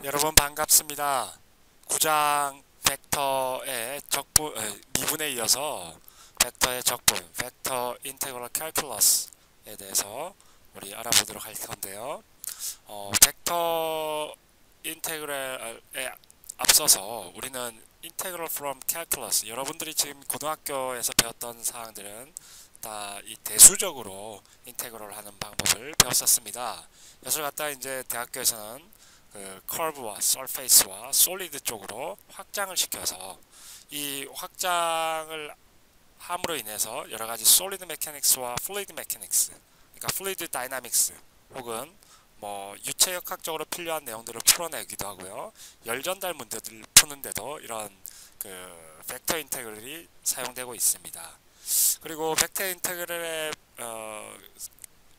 여러분 반갑습니다. 9장 벡터의 미분에 이어서 벡터의 적분, 벡터 인테그럴 캘큘러스에 대해서 우리 알아보도록 할 건데요. 벡터 인테그럴에 앞서서 우리는 인테그럴 from calculus, 여러분들이 지금 고등학교에서 배웠던 사항들은 다 이 대수적으로 인테그럴 하는 방법을 배웠었습니다. 이것을 갖다가 이제 대학교에서는 그 커브와 서페이스와 솔리드 쪽으로 확장을 시켜서 이 확장을 함으로 인해서 여러 가지 솔리드 메카닉스와 플루이드 메카닉스, 그러니까 플루이드 다이나믹스 혹은 뭐 유체역학적으로 필요한 내용들을 풀어내기도 하고요. 열 전달 문제들을 푸는데도 이런 그 벡터 인테그럴이 사용되고 있습니다. 그리고 벡터 인테그럴에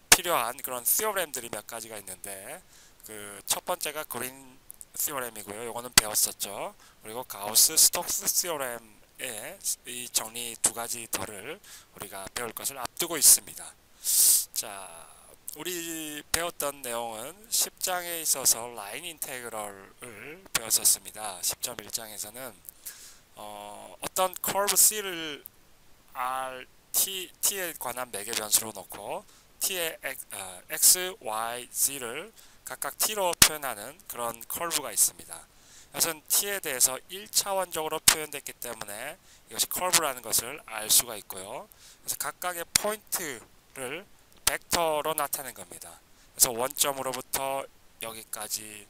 필요한 그런 시오렘들이 몇 가지가 있는데 그 첫 번째가 그린 시오렘이고요. 요거는 배웠었죠. 그리고 가우스 스톡스 시오렘의 이 정리 두 가지 덜을 우리가 배울 것을 앞두고 있습니다. 자, 우리 배웠던 내용은 10장에 있어서 라인 인테그럴을 배웠었습니다. 10.1장에서는 어떤 커브 C를 T에 관한 매개 변수로 놓고 T의 X, Y, Z를 각각 T로 표현하는 그런 커브가 있습니다. 이것은 T에 대해서 1차원적으로 표현됐기 때문에 이것이 커브라는 것을 알 수가 있고요. 그래서 각각의 포인트를 벡터로 나타낸 겁니다. 그래서 원점으로부터 여기까지,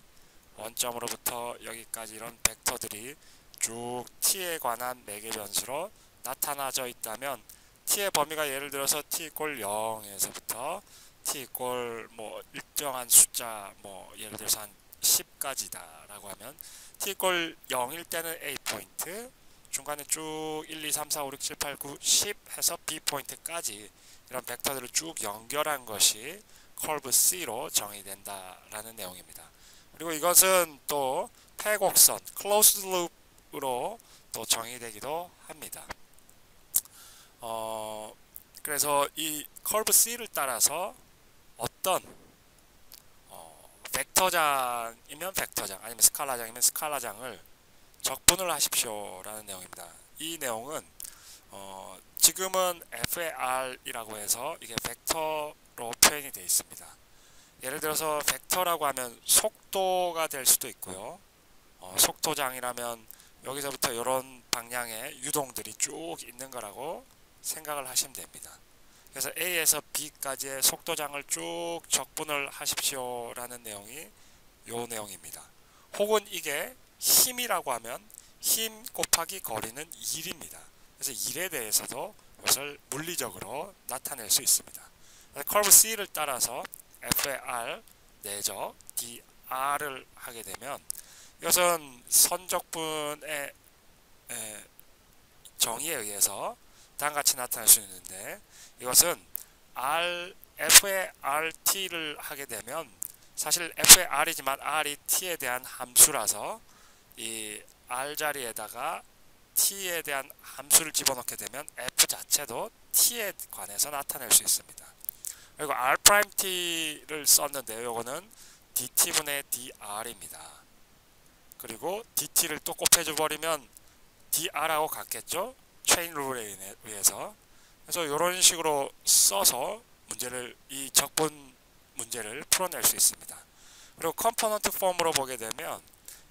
원점으로부터 여기까지 이런 벡터들이 쭉 T에 관한 매개 변수로 나타나져 있다면 t의 범위가 예를 들어서 t 이꼴 0에서부터 t 이꼴 뭐 일정한 숫자 뭐 예를 들어서 한 10까지다라고 하면 t 이꼴 0일 때는 A 포인트, 중간에 쭉 1, 2, 3, 4, 5, 6, 7, 8, 9, 10 해서 B 포인트까지 이런 벡터들을 쭉 연결한 것이 커브 C로 정의된다라는 내용입니다. 그리고 이것은 또 패곡선, closed loop으로 또 정의되기도 합니다. 그래서 이 커브 C를 따라서 어떤 벡터장이면 벡터장 아니면 스칼라장이면 스칼라장을 적분을 하십시오라는 내용입니다. 이 내용은 지금은 FAR이라고 해서 이게 벡터로 표현이 되어 있습니다. 예를 들어서 벡터라고 하면 속도가 될 수도 있고요. 속도장이라면 여기서부터 이런 방향의 유동들이 쭉 있는 거라고 생각을 하시면 됩니다. 그래서 A에서 B까지의 속도장을 쭉 적분을 하십시오라는 내용이 요 내용입니다. 혹은 이게 힘이라고 하면 힘 곱하기 거리는 1입니다. 그래서 1에 대해서도 이것을 물리적으로 나타낼 수 있습니다. 커브 C를 따라서 F의 R 내적 dR을 하게 되면 이것은 선적분의 정의에 의해서 다음같이 나타날 수 있는데 이것은 F의 RT를 하게 되면 사실 F의 R이지만 R이 T에 대한 함수라서 이 R 자리에다가 T에 대한 함수를 집어넣게 되면 F 자체도 T에 관해서 나타낼 수 있습니다. 그리고 R'T를 썼는데요. 이거는 DT분의 DR입니다. 그리고 DT를 또 곱해줘 버리면 DR하고 같겠죠? 체인 룰에 의해서. 그래서 이런 식으로 써서 이 적분 문제를 풀어낼 수 있습니다. 그리고 컴포넌트 폼으로 보게 되면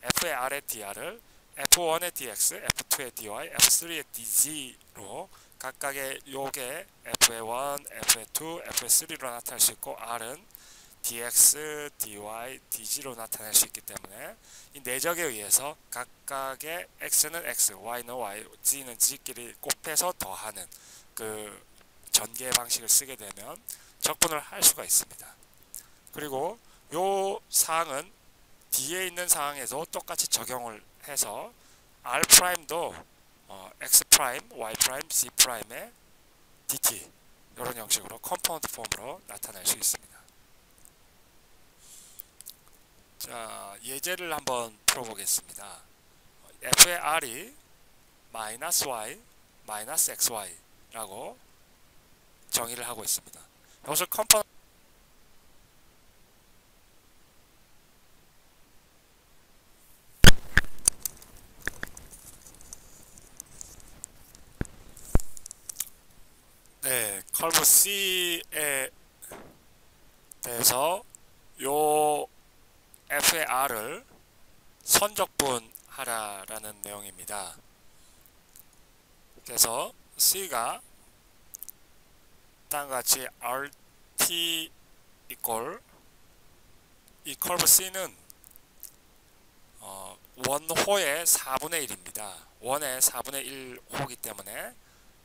F의 R의 DR을 F1의 DX, F2의 DY, F3의 DZ로 각각의 요게 F의 1, F의 2, F의 3로 나타날 수 있고 R은 dx, dy, dg로 나타낼 수 있기 때문에 이 내적에 의해서 각각의 x는 x, y는 y, z는 z끼리 곱해서 더하는 그 전개 방식을 쓰게 되면 적분을 할 수가 있습니다. 그리고 요 사항은 뒤에 있는 사항에도 똑같이 적용을 해서 r'도 x', y', z''의 dt 이런 형식으로 컴포넌트 폼으로 나타낼 수 있습니다. 자, 예제를 한번 풀어보겠습니다. f의 r이 마이너스 y, 마이너스 xy라고 정의를 하고 있습니다. 이것을 그래서 요 f의 r을 선적분하라라는 내용입니다. 그래서 c가 다음같이 rt 이꼴 이 커브 c는 원호의 4분의 1입니다. 원의 4분의 1 호이기 때문에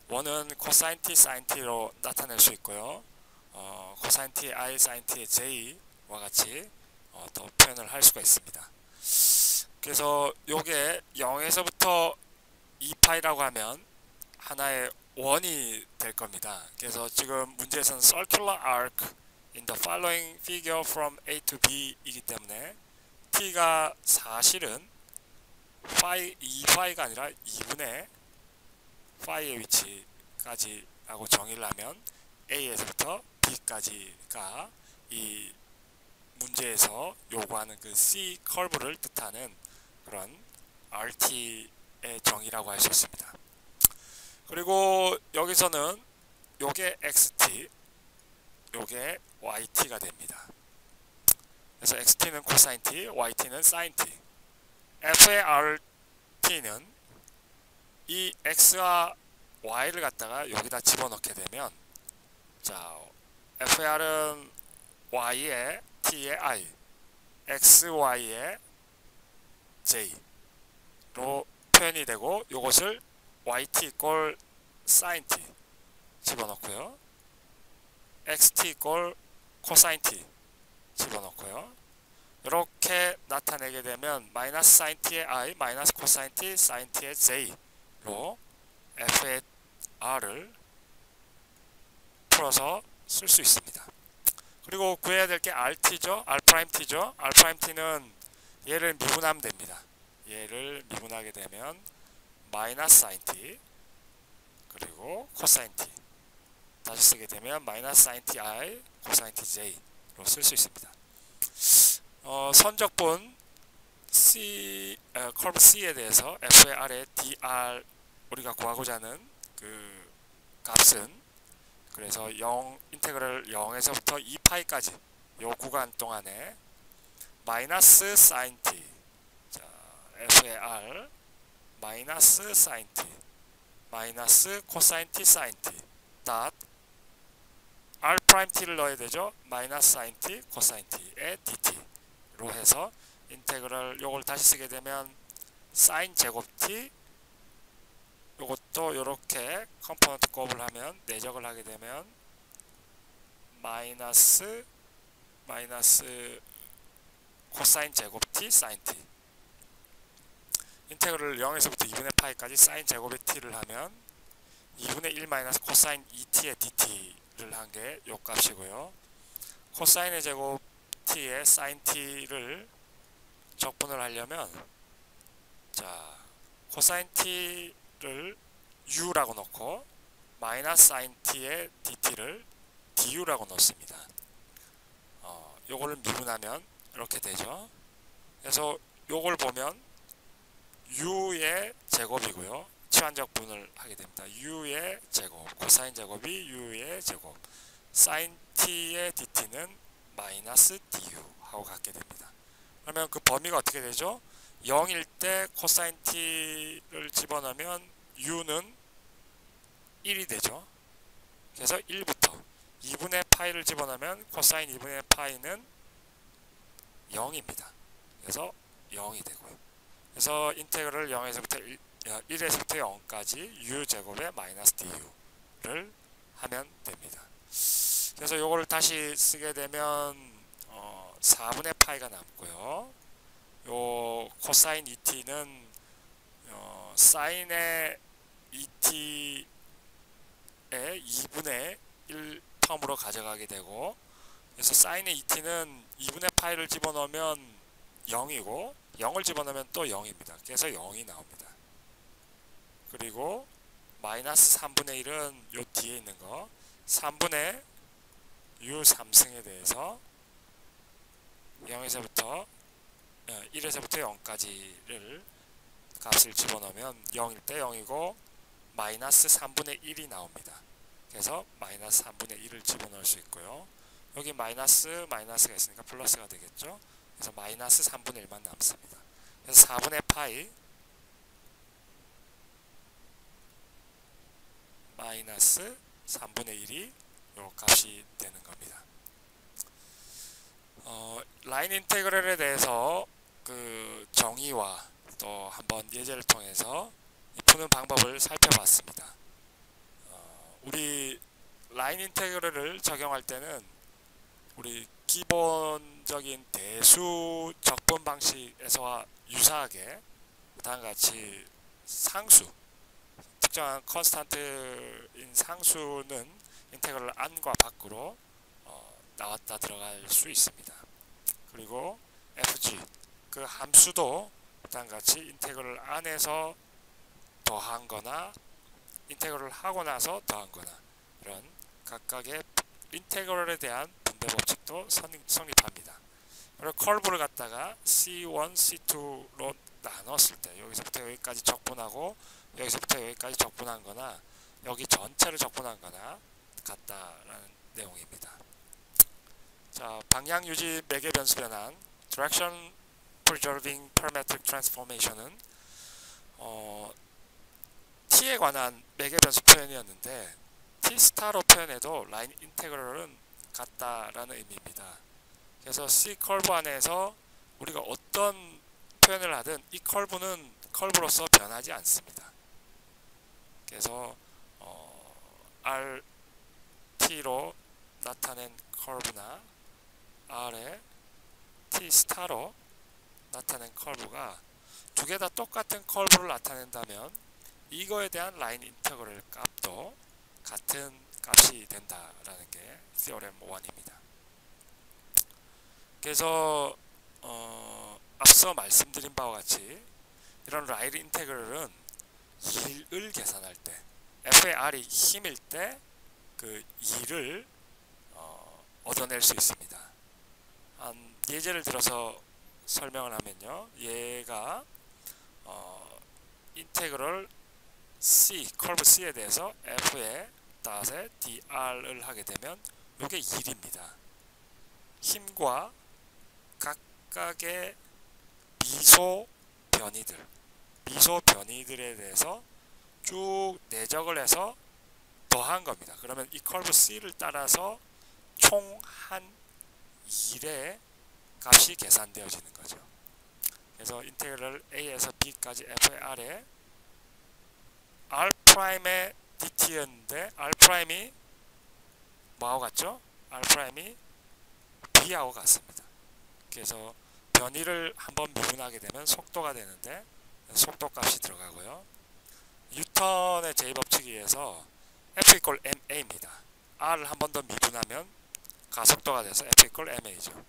원은 코사인 t, 사인 t로 나타낼 수 있고요. 코사인 t i, 사인 t j와 같이 또 표현을 할 수가 있습니다. 그래서 요게 0에서부터 2파이라고 하면 하나의 원이 될 겁니다. 그래서 지금 문제에서는 circular arc in the following figure from A to B 이기 때문에 t가 사실은 2파이가 아니라 2분의 파이의 위치까지 라고 정의를 하면 A에서부터 B까지가 이 문제에서 요구하는 그 C 커브를 뜻하는 그런 RT의 정의라고 할 수 있습니다. 그리고 여기서는 요게 XT, 요게 YT가 됩니다. 그래서 XT는 코사인 T, YT는 사인 T. F의 RT는 이 X와 Y를 갖다가 여기다 집어넣게 되면 자, FR은 Y의 T의 I, XY의 J로 표현이 되고 이것을 YT 이꼴 사인 T 집어넣고요. XT 이꼴 코사인 T 집어넣고요. 이렇게 나타내게 되면 마이너스 사인 T의 I, 마이너스 코사인 T, 사인 T의 J로 F의 R을 풀어서 쓸 수 있습니다. 그리고 구해야 될 게 RT죠. R'T죠. R'T는 얘를 미분하면 됩니다. 얘를 미분하게 되면 마이너스 사인 T 그리고 코사인 T 다시 쓰게 되면 마이너스 사인 T I 코사인 T J로 쓸 수 있습니다. 선적분 커브 C에 대해서 F의 R의 DR 우리가 구하고자 하는 그 값은 그래서 인테그럴 0에서부터 2파이까지 요 구간 동안에 마이너스 사인 T 자, F의 R 마이너스 사인 T 마이너스 코사인 T 사인 T 닷 R'T를 넣어야 되죠. 마이너스 사인 T 코사인 T의 DT로 해서 인테그럴 요걸 다시 쓰게 되면 사인 제곱 T 요것도 요렇게 컴포넌트 곱을 하면 내적을 하게 되면 마이너스 코사인 제곱 T 사인 T 인테그럴 0에서부터 2분의 파이까지 사인 제곱의 T를 하면 2분의 1 마이너스 코사인 2T의 DT를 한 게 요 값이고요. 코사인의 제곱 T의 사인 T를 적분을 하려면 자 코사인 T를 U라고 넣고 마이너스 사인 T의 DT를 DU라고 넣습니다. 요거를 미분하면 이렇게 되죠. 그래서 요걸 보면 U의 제곱이고요. 치환적분을 하게 됩니다. U의 제곱, 코사인 제곱이 U의 제곱, 사인 T의 DT는 마이너스 DU 하고 갖게 됩니다. 그러면 그 범위가 어떻게 되죠? 0일 때 코사인 T를 집어넣으면 U는 1이 되죠. 그래서 1부터 2분의 파이를 집어넣으면 코사인 2분의 파이는 0입니다. 그래서 0이 되고요. 그래서 인테그럴 0에서부터 1에서부터 0까지 U제곱의 마이너스 DU를 하면 됩니다. 그래서 요거를 다시 쓰게 되면 4분의 파이가 남고요. 요 코사인 ET는 사인의 ET의 2분의 1 텀으로 가져가게 되고 그래서 사인의 ET는 2분의 파이를 집어넣으면 0이고 0을 집어넣으면 또 0입니다. 그래서 0이 나옵니다. 그리고 마이너스 3분의 1은 요 뒤에 있는 거 3분의 U3승에 대해서 0에서부터 1에서부터 0까지를 값을 집어넣으면 0일 때 0이고 마이너스 3분의 1이 나옵니다. 그래서 마이너스 3분의 1을 집어넣을 수 있고요. 여기 마이너스가 있으니까 플러스가 되겠죠. 그래서 마이너스 3분의 1만 남습니다. 그래서 4분의 파이 마이너스 3분의 1이 요 값이 되는 겁니다. 라인 인테그럴에 대해서 그 정의와 또 한번 예제를 통해서 푸는 방법을 살펴봤습니다. 우리 라인 인테그럴을 적용할 때는 우리 기본적인 대수 적분 방식에서와 유사하게 다음과 같이 상수, 특정한 컨스탄트인 상수는 인테그럴 안과 밖으로 나왔다 들어갈 수 있습니다. 그리고 fg, 그 함수도 다음과 같이 인테그럴 안에서 더한 거나 인테그럴 하고 나서 더한 거나 이런 각각의 인테그럴에 대한 분배 법칙도 성립합니다. 그리고 컬브를 갖다가 C1, C2로 나눴을 때 여기서부터 여기까지 적분하고 여기서부터 여기까지 적분한 거나 여기 전체를 적분한 거나 같다라는 내용입니다. 자, 방향 유지 매개 변수 변환 Direction Preserving Parametric Transformation은 t에 관한 매개 변수 표현이었는데 t 스타로 표현해도 라인 인테그럴은 같다라는 의미입니다. 그래서 C 컬브 안에서 우리가 어떤 표현을 하든 이 컬브는 컬브로서 변하지 않습니다. 그래서 RT로 나타낸 컬브나 R의 T 스타로 나타낸 컬브가 두 개 다 똑같은 컬브를 나타낸다면 이거에 대한 라인 인테그럴 값도 같은 값이 된다라는 게 theorem 1입니다. 그래서 앞서 말씀드린 바와 같이 이런 라인 인테그럴은 2를 계산할 때 f의 r이 힘일 때 그 2를 얻어낼 수 있습니다. 한 예제를 들어서 설명을 하면요, 얘가 인테그럴 C, 컬브 C에 대해서 f의 닷에 dr을 하게 되면 이게 1입니다. 힘과 각각의 미소 변이들에 대해서 쭉 내적을 해서 더한 겁니다. 그러면 이 컬브 C를 따라서 총 한 1의 값이 계산되어지는 거죠. 그래서 인테그럴 A에서 B까지 f의 R에 R'의 dt였는데 R'이 뭐하고 같죠? R'이 B하고 같습니다. 그래서 변이를 한번 미분하게 되면 속도가 되는데 속도 값이 들어가고요. 뉴턴의 제2법칙에 의해서 F = ma입니다. R을 한 번 더 미분하면 가속도가 돼서 F = ma죠.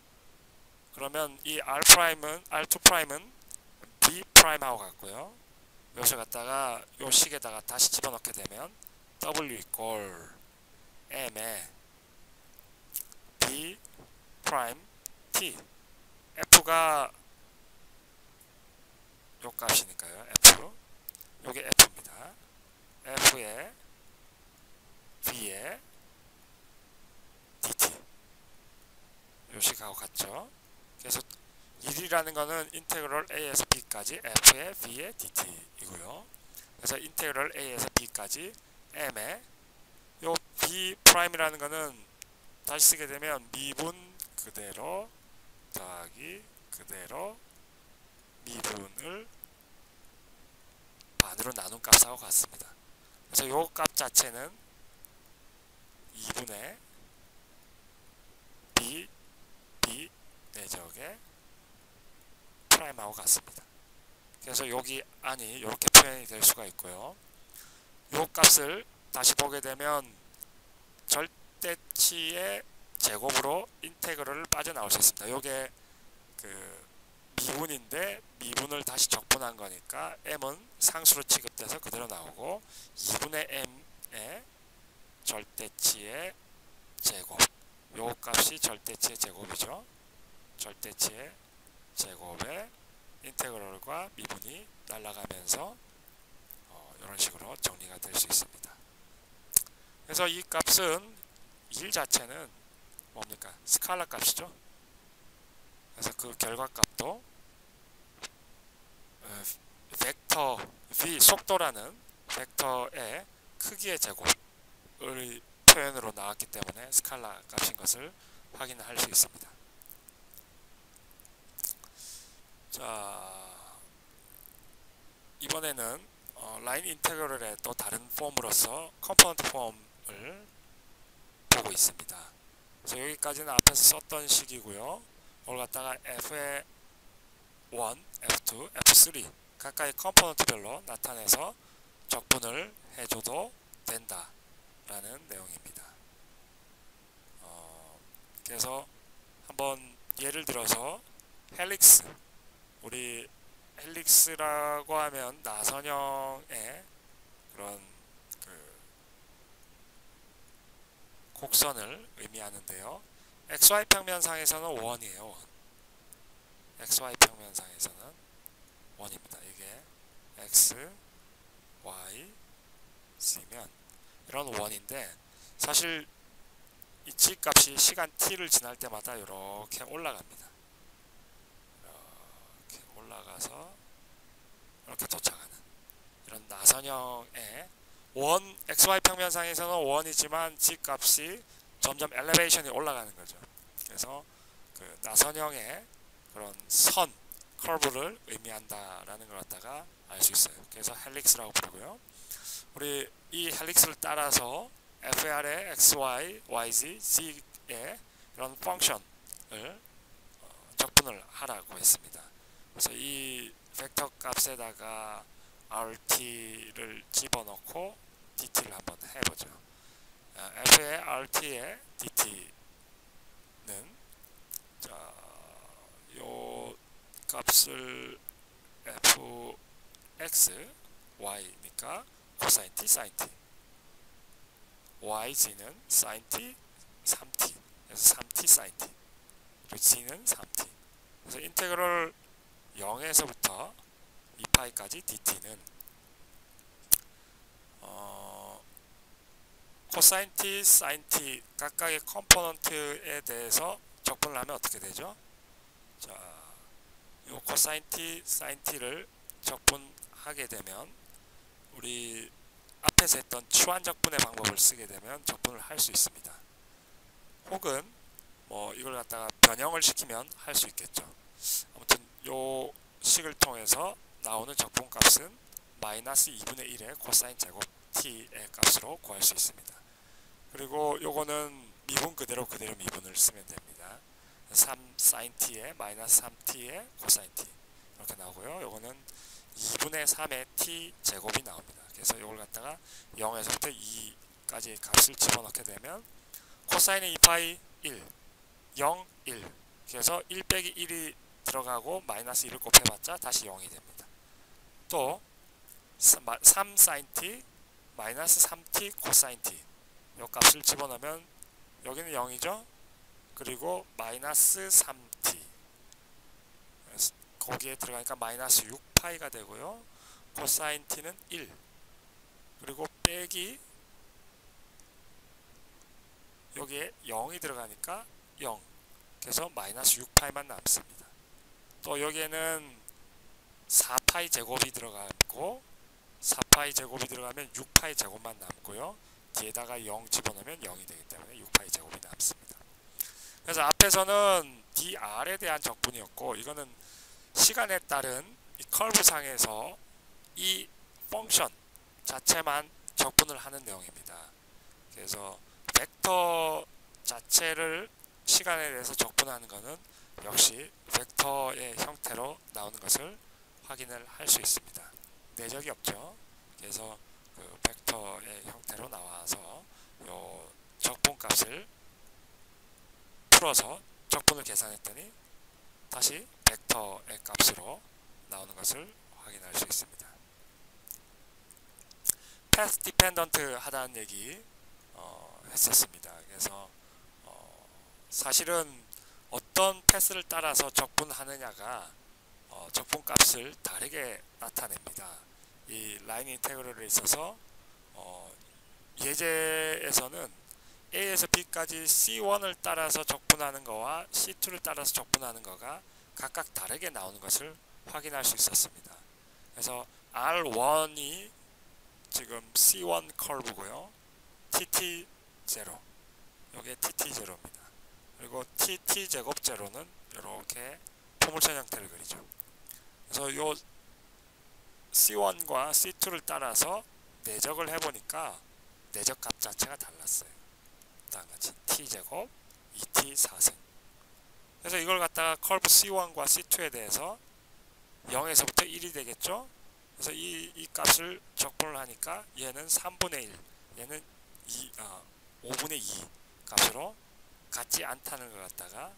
그러면 이 R2'은 B'하고 같고요. 여기서 갖다가 요 식에다가 다시 집어넣게 되면 W = M에 B' T, F가 요 값이니까요. F, 요게 F입니다. F에 V에 dt, 요 식하고 같죠. 그래서 1이라는 거는 인테그럴 A에서 B까지 F의 V의 dt이고요. 그래서 인테그럴 A에서 B까지 M의 요 B'이라는 거는 다시 쓰게 되면 미분 그대로 더하기 그대로 미분을 반으로 나눈 값하고 같습니다. 그래서 요 값 자체는 2분의 B 내적의 프라임하고 같습니다. 그래서 여기 안이 이렇게 표현이 될 수가 있고요. 요 값을 다시 보게 되면 절대치의 제곱으로 인테그럴을 빠져나올 수 있습니다. 요게 그 미분인데 미분을 다시 적분한 거니까 m은 상수로 취급돼서 그대로 나오고 2분의 m의 절대치의 제곱, 요 값이 절대치의 제곱이죠. 절대치의 제곱에 인테그럴과 미분이 날아가면서 이런 식으로 정리가 될 수 있습니다. 그래서 이 값은 1 자체는 뭡니까? 스칼라 값이죠. 그래서 그 결과값도 벡터 v 속도라는 벡터의 크기의 제곱의 표현으로 나왔기 때문에 스칼라 값인 것을 확인할 수 있습니다. 자, 이번에는 라인 인테그럴의 또 다른 폼으로서 컴포넌트 폼을 보고 있습니다. 그래서 여기까지는 앞에서 썼던 식이고요. 이걸 갖다가 F의 1, F2, F3 각각의 컴포넌트별로 나타내서 적분을 해줘도 된다 라는 내용입니다. 그래서 한번 예를 들어서 헬릭스, 우리 헬릭스라고 하면 나선형의 그런 곡선을 의미하는데요. XY 평면상에서는 1이에요. XY 평면상에서는 1입니다. 이게 X, Y, Z면 이런 1인데 사실 이 G값이 시간 T를 지날 때마다 이렇게 올라갑니다. 이렇게 올라가서 이렇게 도착하는 이런 나선형의 XY 평면상에서는 1이지만 G값이 점점 엘리베이션이 올라가는 거죠. 그래서 그 나선형의 그런 선, 커브를 의미한다라는 걸 갖다가 알 수 있어요. 그래서 헬릭스라고 부르고요. 우리 이 헬릭스를 따라서 FR의 XY, YZ, Z의 이런 펑션을 적분을 하라고 했습니다. 그래서 이 벡터 값에다가 RT를 집어넣고 DT를 한번 해보죠. F의 RT의 DT는 자, 요 값을 fx, y니까 코사인 t, 사인 t, yz는 사인 t, 3t, 그래서 3t 사인 t, 그리고 z는 3t. 그래서 인테그럴 0에서부터 2파이까지 dt는 코사인 t, 사인 t 각각의 컴포넌트에 대해서 적분을 하면 어떻게 되죠? 자, 요 코사인 t, 사인 t를 적분하게 되면 우리 앞에서 했던 추환적분의 방법을 쓰게 되면 적분을 할 수 있습니다. 혹은 뭐 이걸 갖다가 변형을 시키면 할 수 있겠죠. 아무튼 요 식을 통해서 나오는 적분값은 마이너스 2분의 1의 코사인 제곱 t의 값으로 구할 수 있습니다. 그리고 요거는 미분 그대로 미분을 쓰면 됩니다. 3 sin t에 마이너스 3t의 코사인 t 이렇게 나오고요. 요거는 2분의 3의 t 제곱이 나옵니다. 그래서 이걸 갖다가 0에서부터 2까지 값을 집어넣게 되면 코사인의 2파이 1, 0, 1 그래서 1 빼기 1이 들어가고 마이너스 1을 곱해봤자 다시 0이 됩니다. 또 3 sin t 마이너스 3t 코사인 t 이 값을 집어넣으면 여기는 0이죠. 그리고 마이너스 3t 거기에 들어가니까 마이너스 6파이가 되고요. 코사인 t는 1 그리고 빼기 여기에 0이 들어가니까 0 그래서 마이너스 6파이만 남습니다. 또 여기에는 4파이 제곱이 들어가고 4파이 제곱이 들어가면 6파이 제곱만 남고요. 뒤에다가 0 집어넣으면 0이 되기 때문에 6파이 제곱이 남습니다. 그래서 앞에서는 dr에 대한 적분이었고 이거는 시간에 따른 이 커브상에서 이 펑션 자체만 적분을 하는 내용입니다. 그래서 벡터 자체를 시간에 대해서 적분하는 것은 역시 벡터의 형태로 나오는 것을 확인을 할 수 있습니다. 내적이 없죠. 그래서 그 벡터의 형태로 나와서 요 적분값을 풀어서 적분을 계산했더니 다시 벡터의 값으로 나오는 것을 확인할 수 있습니다. path dependent 하다는 얘기 했었습니다. 그래서 사실은 어떤 패스를 따라서 적분하느냐가 적분값을 다르게 나타냅니다. 이 라인 인테그럴에 있어서 예제에서는 A에서 B까지 C1을 따라서 적분하는 거와 C2를 따라서 적분하는 거가 각각 다르게 나오는 것을 확인할 수 있었습니다. 그래서 R1이 지금 C1 커브고요. TT0, 여기에 TT0입니다. 그리고 TT 제곱 제로는 이렇게 포물선 형태를 그리죠. 그래서 요 C1과 C2를 따라서 내적을 해보니까 내적 값 자체가 달랐어요. 다음같이 T제곱 2T4승. 그래서 이걸 갖다가 커브 C1과 C2에 대해서 0에서부터 1이 되겠죠. 그래서 이 값을 적분을 하니까 얘는 3분의 1, 얘는 5분의 2 값으로 같지 않다는 것 갖다가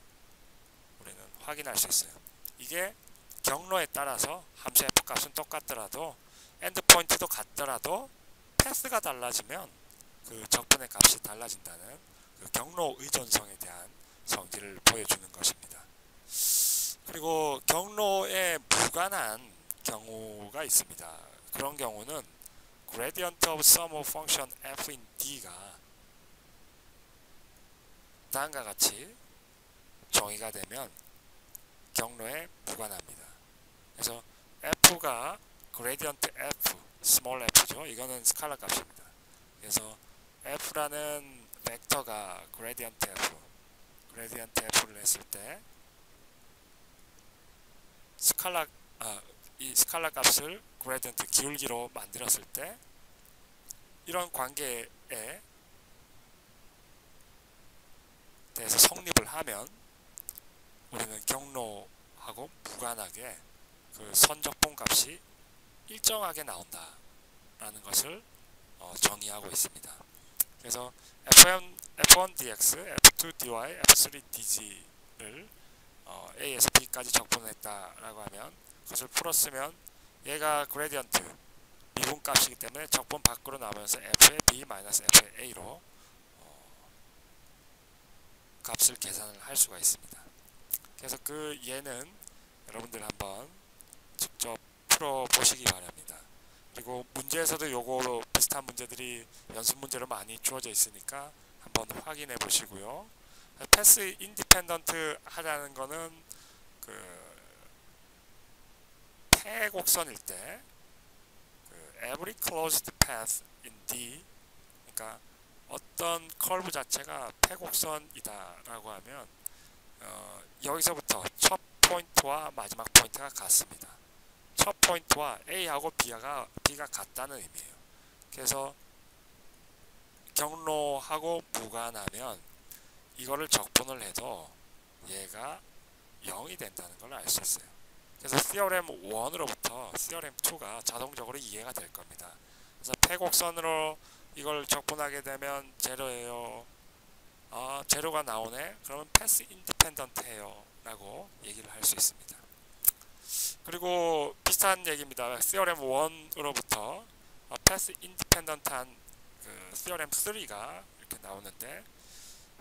우리는 확인할 수 있어요. 이게 경로에 따라서 함수 f 값은 똑같더라도 엔드 포인트도 같더라도 패스가 달라지면 그 적분의 값이 달라진다는 그 경로 의존성에 대한 성질을 보여주는 것입니다. 그리고 경로에 무관한 경우가 있습니다. 그런 경우는 gradient of sum of function f in d가 다음과 같이 정의가 되면 경로에 무관합니다. 그래서 f가 gradient f, small f죠. 이거는 스칼라 값입니다. 그래서 f라는 벡터가 gradient f를 했을 때 이 스칼라 값을 gradient 기울기로 만들었을 때 이런 관계에 대해서 성립을 하면 우리는 경로하고 무관하게 그 선적분 값이 일정하게 나온다라는 것을 정의하고 있습니다. 그래서 f1 dx, f2 dy, f3 dg를 a에서 b까지 적분했다라고 하면 그것을 풀었으면 얘가 그레디언트 미분 값이기 때문에 적분 밖으로 나오면서 f의 b 마이너스 f의 a로 값을 계산을 할 수가 있습니다. 그래서 그 예는 여러분들 한번 직접 풀어보시기 바랍니다. 그리고 문제에서도 요거 비슷한 문제들이 연습 문제로 많이 주어져 있으니까 한번 확인해 보시고요. 패스 인디펜던트 하다는 거는 그 폐곡선일 때 every closed path in D, 그러니까 어떤 커브 자체가 폐곡선이다 라고 하면 여기서부터 첫 포인트와 마지막 포인트가 같습니다. 첫 포인트와 A하고 B가 같다는 의미예요. 그래서 경로하고 무관하면 이거를 적분을 해도 얘가 0이 된다는 걸 알 수 있어요. 그래서 theorem 1으로부터 theorem 2가 자동적으로 이해가 될 겁니다. 그래서 폐곡선으로 이걸 적분하게 되면 제로예요. 제로가 나오네. 그러면 패스 인디펜던트예요 라고 얘기를 할 수 있습니다. 그리고 비슷한 얘기입니다. theorem 1으로부터 패스 인디펜던트한 그 theorem 3가 이렇게 나오는데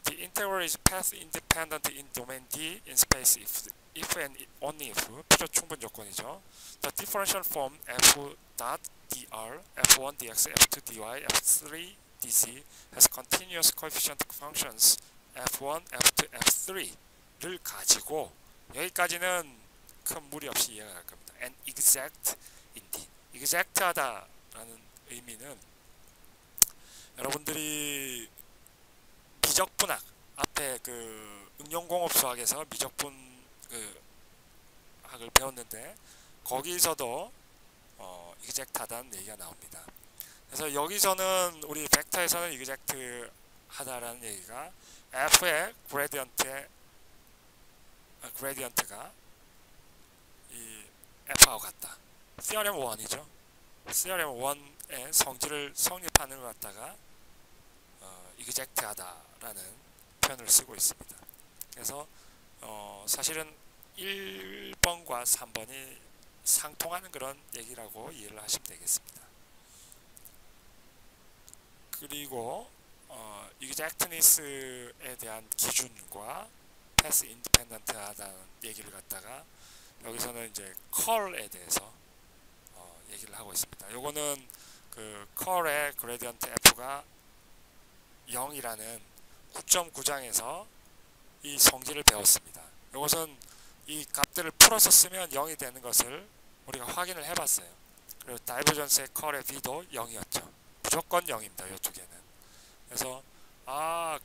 the integral is path independent in domain D in space if and only if 필요 충분 조건이죠. The differential form f dot dr, f1 dx, f2 dy, f3 dz has continuous coefficient functions f1, f2, f3를 가지고 여기까지는 큰 무리 없이 이해가 갈 겁니다. and exact in D. exact하다라는 의미는 여러분들이 미적분학 앞에 그 응용공업 수학에서 미적분 학을 배웠는데 거기서도 exact하다는 얘기가 나옵니다. 그래서 여기서는 우리 벡터에서는 exact 하다라는 얘기가 f의 그레디언트가 이 f하고 같다. theorem 1이죠. theorem 1의 성질을 성립하는 것 같다가 exact하다라는 표현을 쓰고 있습니다. 그래서 사실은 1번과 3번이 상통하는 그런 얘기라고 이해를 하시면 되겠습니다. 그리고 exactness에 대한 기준과 패스 인디펜던트하다는 얘기를 갖다가 여기서는 이제 컬에 대해서 얘기를 하고 있습니다. 요거는 그 컬의 그레디언트 f가 0이라는 9.9장에서 이 성질을 배웠습니다. 이것은 이 값들을 풀어서 쓰면 0이 되는 것을 우리가 확인을 해봤어요. 그리고 다이버전스의 컬의 V도 0이었죠. 무조건 0입니다. 이 두 개는. 그래서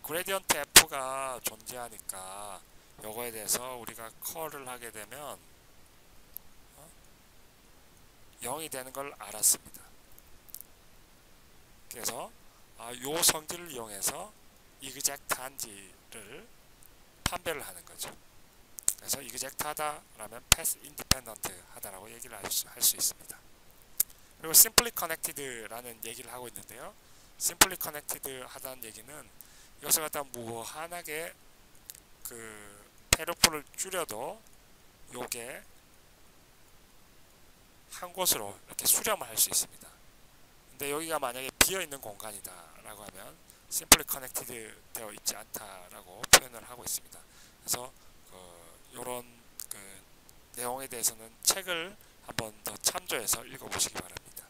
그레디언트 F가 존재하니까 요거에 대해서 우리가 컬을 하게 되면 0이 되는 걸 알았습니다. 그래서 요 성질을 이용해서 이그젝트한지를 판별을 하는 거죠. 그래서 이그젝트 하다라면 패스 인디펜던트 하다라고 얘기를 할 수 있습니다. 그리고 simply connected라는 얘기를 하고 있는데요. simply connected 하다는 얘기는 이것을 갖다 무한하게 그 패러폴을 줄여도 요게 한 곳으로 이렇게 수렴을 할 수 있습니다. 근데 여기가 만약에 비어있는 공간이다 라고 하면 simply connected 되어 있지 않다라고 표현을 하고 있습니다. 그래서 요런 그 내용에 대해서는 책을 한번 더 참조해서 읽어보시기 바랍니다.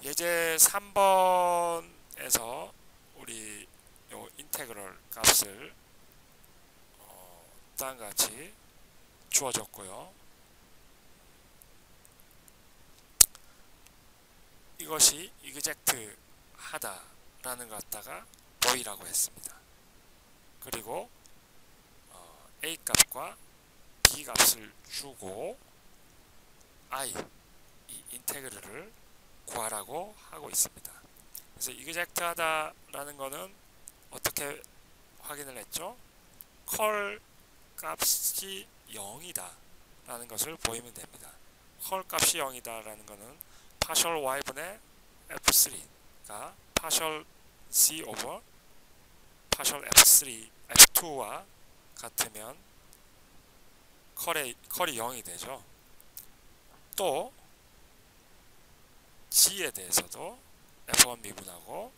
예제 3번에서 우리 요 인테그럴 값을 다음과 같이 주어졌고요. 이것이 이그젝트 하다라는 것 갖다가 보이라고 했습니다. 그리고 A 값과 B 값을 주고 I 이 인테그럴을 구하라고 하고 있습니다. 그래서 이그젝트 하다라는 거는 어떻게 확인을 했죠? 컬 값이 0이다 라는 것을 보이면 됩니다. 컬 값이 0이다 라는 거는 partial y분의 f3가 partial c over partial f3, f2와 같으면 컬이 0이 되죠. 또 g에 대해서도 f1 미분하고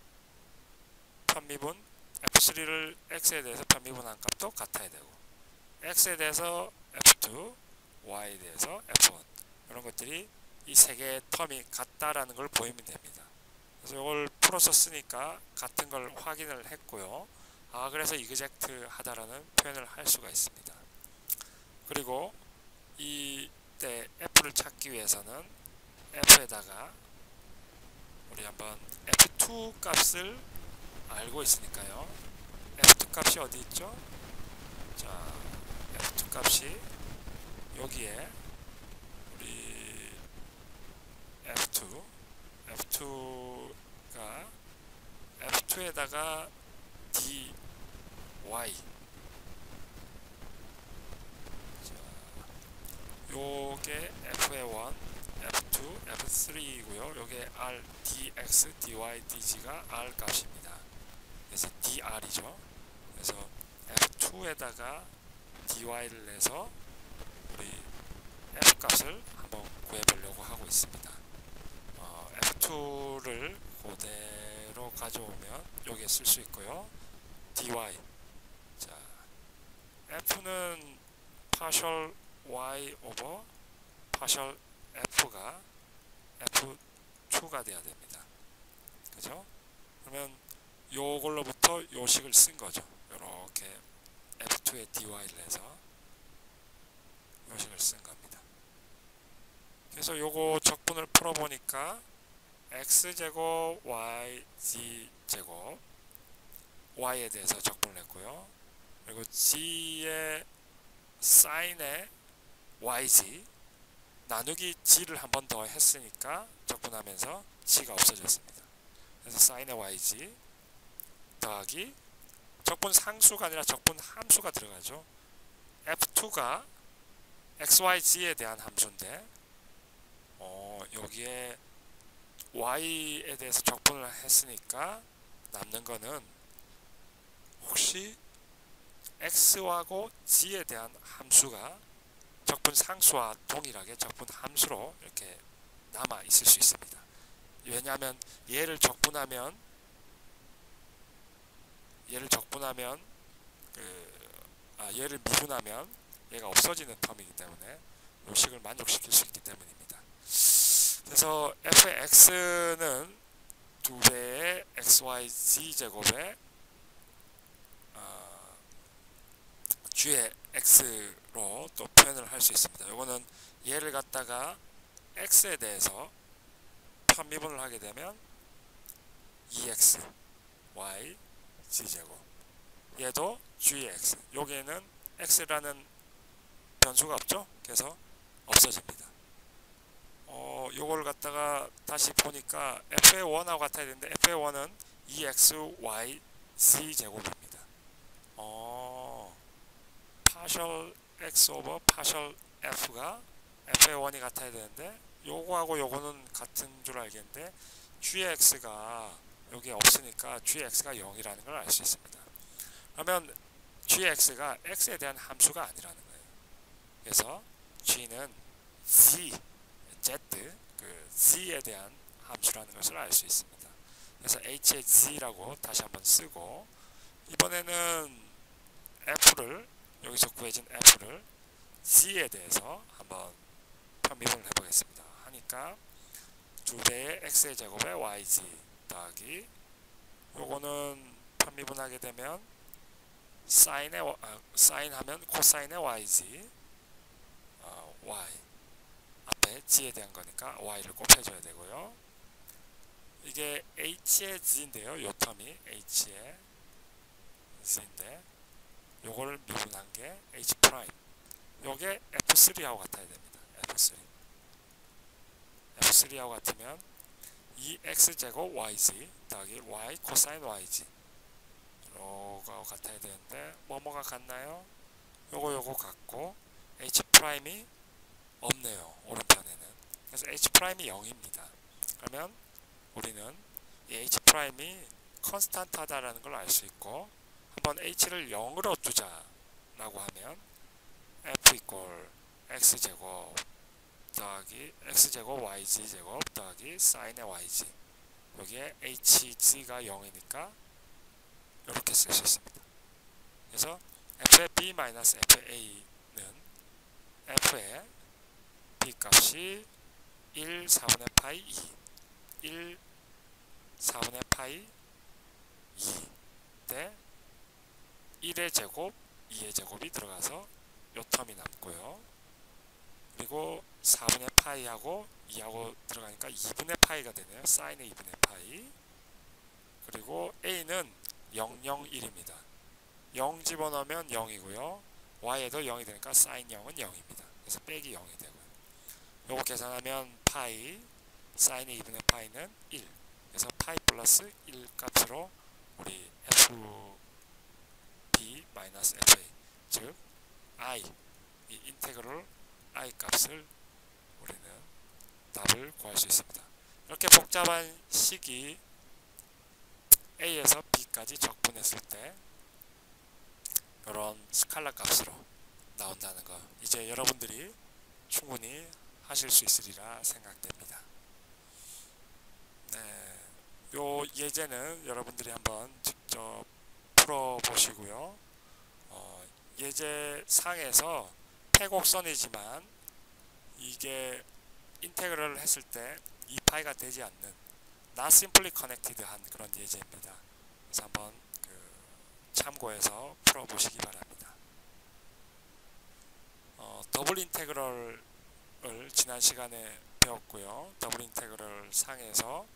편미분 f3를 x에 대해서 편미분한 값도 같아야 되고 x에 대해서 f2, y에 대해서 f1 이런 것들이 이 세 개의 텀이 같다라는 걸 보이면 됩니다. 그래서 이걸 풀어서 쓰니까 같은 걸 확인을 했고요. 그래서 이그젝트 하다라는 표현을 할 수가 있습니다. 그리고 이때 f를 찾기 위해서는 f에다가 우리 한번 f2 값을 알고 있으니까요. f2 값이 어디 있죠? 자, f2 값이 여기에 우리 F2가 F2에다가 dy 자, 요게 F의 1, F2, F3이고요. 요게 R, dx, dy, dg가 R 값입니다. 그래서 dr이죠. 그래서 F2에다가 dy를 내서 우리 F 값을 한번 구해보려고 하고 있습니다. F2를 그대로 가져오면 여기에 쓸 수 있고요. dy 자, F는 partial y over partial F가 F2가 돼야 됩니다. 그죠? 그러면 요걸로부터 요식을 쓴 거죠. 요렇게 F2의 dy를 해서 요식을 쓴 겁니다. 그래서 요거 적분을 풀어보니까 x제곱 yz제곱 y에 대해서 적분을 했고요. 그리고 g의 사인의 yg 나누기 g를 한 번 더 했으니까 적분하면서 g가 없어졌습니다. 그래서 사인의 yg 더하기 적분 상수가 아니라 적분 함수가 들어가죠. f2가 xyz에 대한 함수인데 여기에 y에 대해서 적분을 했으니까 남는 거는 혹시 x하고 g에 대한 함수가 적분 상수와 동일하게 적분 함수로 이렇게 남아 있을 수 있습니다. 왜냐하면 얘를 적분하면 얘를 미분하면 얘가 없어지는 텀이기 때문에 요식을 만족시킬 수 있기 때문입니다. 그래서 f의 x는 2배의 xyz 제곱에 g의 x로 또 표현을 할 수 있습니다. 요거는 얘를 갖다가 x에 대해서 편미분을 하게 되면 2x y g제곱, 얘도 g의 x, 여기에는 x라는 변수가 없죠. 그래서 없어집니다. 요걸 갖다가 다시 보니까 f의 1하고 같아야 되는데 f의 1은 2xy z제곱입니다. 파셜 x 오버 파셜 f가 f의 1이 같아야 되는데 요거하고 요거는 같은 줄 알겠는데 g의 x가 여기에 없으니까 g의 x가 0이라는 걸 알 수 있습니다. 그러면 g의 x가 x에 대한 함수가 아니라는 거예요. 그래서 g는 z, 그 z에 대한 함수라는 것을 알 수 있습니다. 그래서 h의 z라고 다시 한번 쓰고, 이번에는 f를, 여기서 구해진 f를 z에 대해서 한번 편미분을 해보겠습니다. 하니까 2배의 x의 제곱에 yz 더하기, 요거는 편미분하게 되면 사인하면 코사인의 yz, y 앞에 g에 대한 거니까 y를 곱해줘야 되고요. 이게 h의 z인데요. 요 텀이 h의 z인데 요거를 미분한 게 h 프라임, 요게 f3하고 같아야 됩니다. f3하고 같으면 2x제곱 yz 더하기 y 코사인 yg, 요거하고 같아야 되는데 뭐가 같나요? 요거 같고 h 프라임이 없네요. 오른편에는. 그래서 h 프라임이 0입니다. 그러면 우리는 이 h 프라임이 컨스탄트하다라는 걸 알 수 있고, 한번 h를 0으로 두자라고 하면 f 이퀄 x제곱 더하기 x제곱 yz제곱 더하기 사인의 yg, 여기에 hg가 0이니까 이렇게 쓸 수 있습니다. 그래서 f의 b-fa는 f의 b 값이 1 4분의 파이 2, 1 4분의 파이 2 대 1의 제곱, 2의 제곱이 들어가서 요 텀이 남고요. 그리고 4분의 파이하고 2하고 들어가니까 2분의 파이가 되네요. 사인의 2분의 파이. 그리고 a는 0, 0, 1입니다. 0 집어넣으면 0이고요. y에도 0이 되니까 사인 0은 0입니다. 그래서 빼기 0이 되고요. 요거 계산하면 파이, 사인의 2분의 파이는 1. 그래서 파이 플러스 1 값으로 우리 fb-fa, 즉 i, 이 인테그럴 i 값을 우리는 답을 구할 수 있습니다. 이렇게 복잡한 식이 a에서 b까지 적분했을 때 이런 스칼라 값으로 나온다는 거, 이제 여러분들이 충분히 하실 수 있으리라 생각됩니다. 네, 요 예제는 여러분들이 한번 직접 풀어보시고요. 예제 상에서 패곡선이지만 이게 인테그럴을 했을 때 2파이가 되지 않는 not simply connected 한 그런 예제입니다. 그래서 한번 참고해서 풀어보시기 바랍니다. 더블 인테그럴을 지난 시간에 배웠고요. 더블 인테그럴 상에서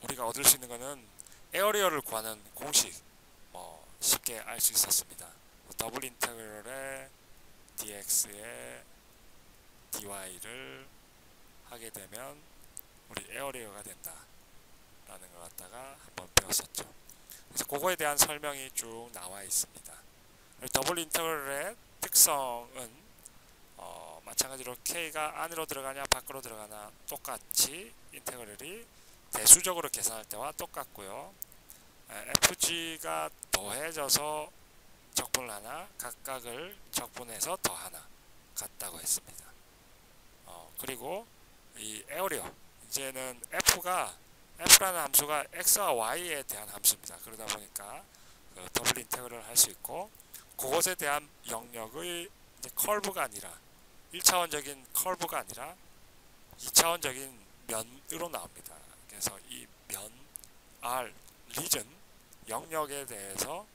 우리가 얻을 수 있는 것은 에어리어를 구하는 공식 쉽게 알 수 있었습니다. 더블 인테그럴의 dx에 dy를 하게 되면 우리 에어리어가 된다 라는 걸 갖다가 한번 배웠었죠. 그래서 그거에 대한 설명이 쭉 나와 있습니다. 더블 인테그럴의 특성은 마찬가지로 k가 안으로 들어가냐 밖으로 들어가나 똑같이 인테그럴이 대수적으로 계산할 때와 똑같고요. fg가 더해져서 적분을 하나, 각각을 적분해서 더하나 같다고 했습니다. 그리고 이 에어리어, 이제는 f라는 함수가 x와 y에 대한 함수입니다. 그러다 보니까 더블 인테그럴을 할 수 있고, 그것에 대한 영역의 이제 컬브가 아니라 1차원적인 컬브가 아니라 2차원적인 면으로 나옵니다. 그래서 이 면, R, 리전, 영역에 대해서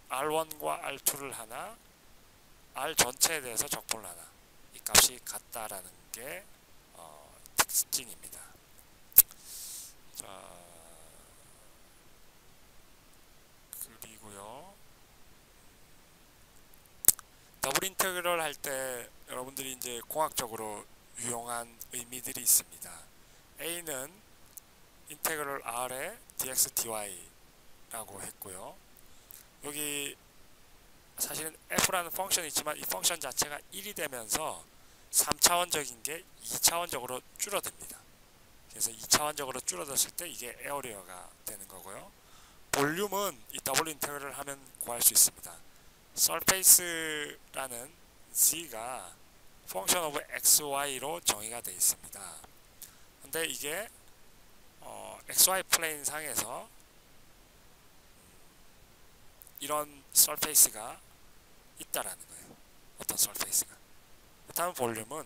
R1과 R2를 하나, R 전체에 대해서 적분을 하나. 이 값이 같다라는 게 특징입니다. 자, 그리고요. 더블 인테그럴 할 때 여러분들이 이제 공학적으로 유용한 의미들이 있습니다. A는 인테그럴 R의 dx dy라고 했고요. 여기 사실은 f라는 펑션이 있지만 이 펑션 자체가 1이 되면서 3차원적인 게 2차원적으로 줄어듭니다. 그래서 2차원적으로 줄어들었을 때 이게 에어리어가 되는 거고요. 볼륨은 이 더블 인테그럴을 하면 구할 수 있습니다. surface라는 z가 function of xy로 정의가 되어 있습니다. 근데 이게 xy 플레인 상에서 이런 surface가 있다라는 거예요. 어떤 surface가. 다음 볼륨은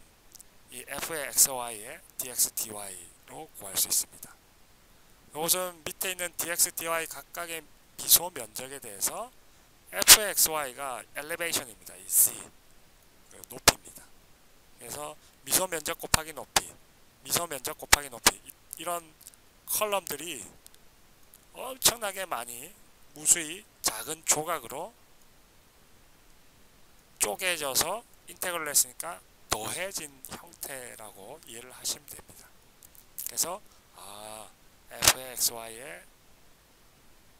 이 f의 xy의 dx dy로 구할 수 있습니다. 이것은 밑에 있는 dx dy 각각의 미소 면적에 대해서 f의 xy가 elevation입니다. 이 c 높이입니다. 그래서 미소 면적 곱하기 높이, 미소 면적 곱하기 높이 이런 컬럼들이 엄청나게 많이 무수히 작은 조각으로 쪼개져서 인테그럴을 했으니까 더해진 형태라고 이해를 하시면 됩니다. 그래서 f의 xy의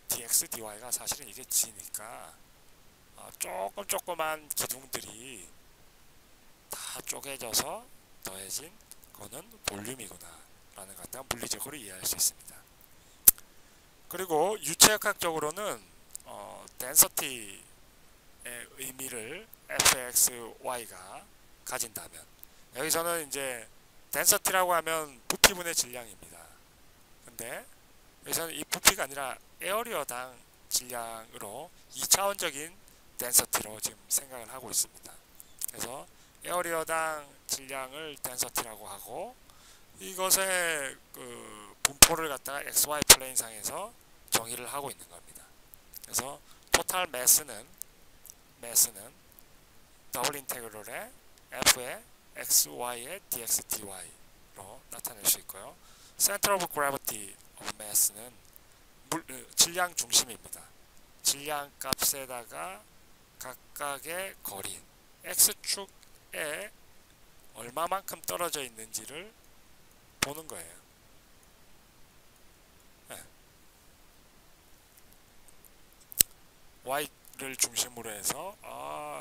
dx dy가 사실은 이게 g니까 조그만 기둥들이 다 쪼개져서 더해진 거는 볼륨이구나 라는 것 같다 물리적으로 이해할 수 있습니다. 그리고 유체역학적으로는 density의 의미를 fxy가 가진다면, 여기서는 이제 density라고 하면 부피분의 질량입니다. 근데 여기서는 이 부피가 아니라 에어리어당 질량으로 2차원적인 density로 지금 생각을 하고 있습니다. 그래서 에어리어당 질량을 density라고 하고, 이것의 그 분포를 갖다가 xy 플레인 상에서 정의를 하고 있는 겁니다. 그래서 토탈 매스는 더블 인테그럴의 f의 xy의 dx dy로 나타낼 수 있고요. Center of Gravity of Mass는 질량 중심입니다. 질량 값에다가 각각의 거리 x축에 얼마만큼 떨어져 있는지를 보는 거예요. 네. y를 중심으로 해서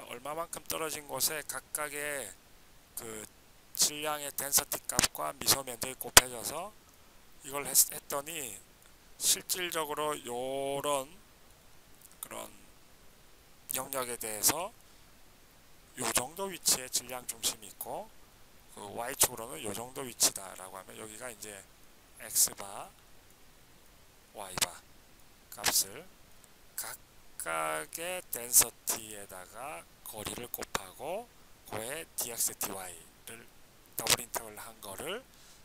얼마만큼 떨어진 곳에 각각의 그 질량의 density 값과 미소 면적이 곱해져서 이걸 했더니 실질적으로 요런 그런 영역에 대해서 요 정도 위치에 질량 중심이 있고, 그 y축으로는 요 정도 위치다라고 하면 여기가 이제 x바, y바 값을 각각의 density에다가 거리를 곱하고 그에 dx dy를 더블 인테그럴 한 거를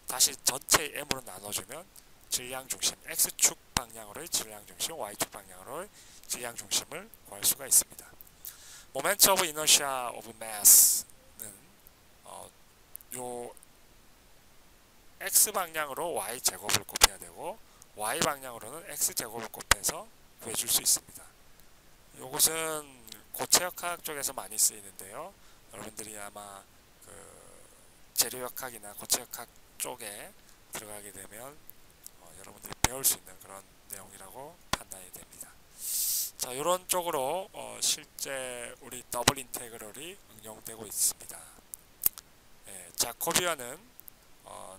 다시 전체 m으로 나눠주면 질량 중심, x축 방향으로의 질량 중심, y축 방향으로의 질량 중심을 구할 수가 있습니다. Moment of inertia of mass는 요 x 방향으로 y 제곱을 곱해야 되고 y 방향으로는 x 제곱을 곱해서 구해줄 수 있습니다. 요것은 고체역학 쪽에서 많이 쓰이는데요. 여러분들이 아마 그 재료역학이나 고체역학 쪽에 들어가게 되면 여러분들이 배울 수 있는 그런 내용이라고 판단이 됩니다. 자, 이런 쪽으로 실제 우리 더블 인테그럴이 응용되고 있습니다. 자코비안은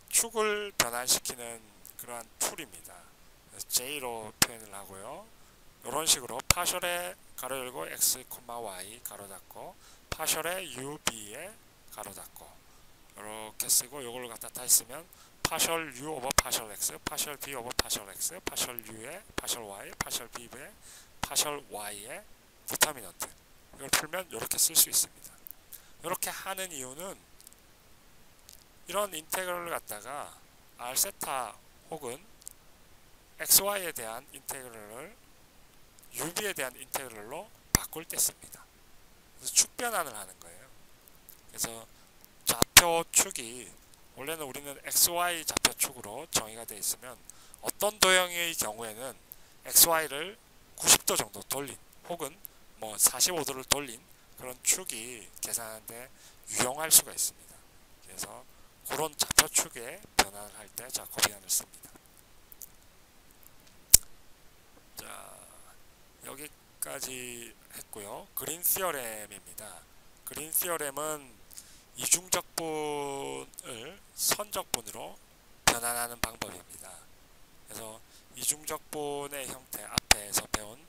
축을 변환시키는 그러한 툴입니다. J로 표현을 하고요. 이런 식으로 파셜에 가로 열고 x, y 가로 닫고 파셜에 u, b에 가로 닫고 이렇게 쓰고 요걸 갖다 다 있으면 파셜 u 오버 파셜 x, 파셜 b 오버 파셜 x, 파셜 u에 파셜 y, 파셜 b에 파셜 y의 디터미넌트, 이걸 풀면 이렇게 쓸 수 있습니다. 이렇게 하는 이유는 이런 인테그럴을 갖다가 r세타 혹은 xy에 대한 인테그럴을 ub에 대한 인테그럴로 바꿀 때 씁니다. 그래서 축 변환을 하는 거예요. 그래서 좌표축이 원래는 우리는 XY 좌표축으로 정의가 되어 있으면 어떤 도형의 경우에는 XY를 90도 정도 돌린 혹은 뭐 45도를 돌린 그런 축이 계산하는데 유용할 수가 있습니다. 그래서 그런 좌표축에 변환을 할 때 자코비안을 씁니다. 자, 여기까지 했고요. 그린 시어렘입니다. 그린 시어렘은 이중적분을 선적분으로 변환하는 방법입니다. 그래서 이중적분의 형태, 앞에서 배운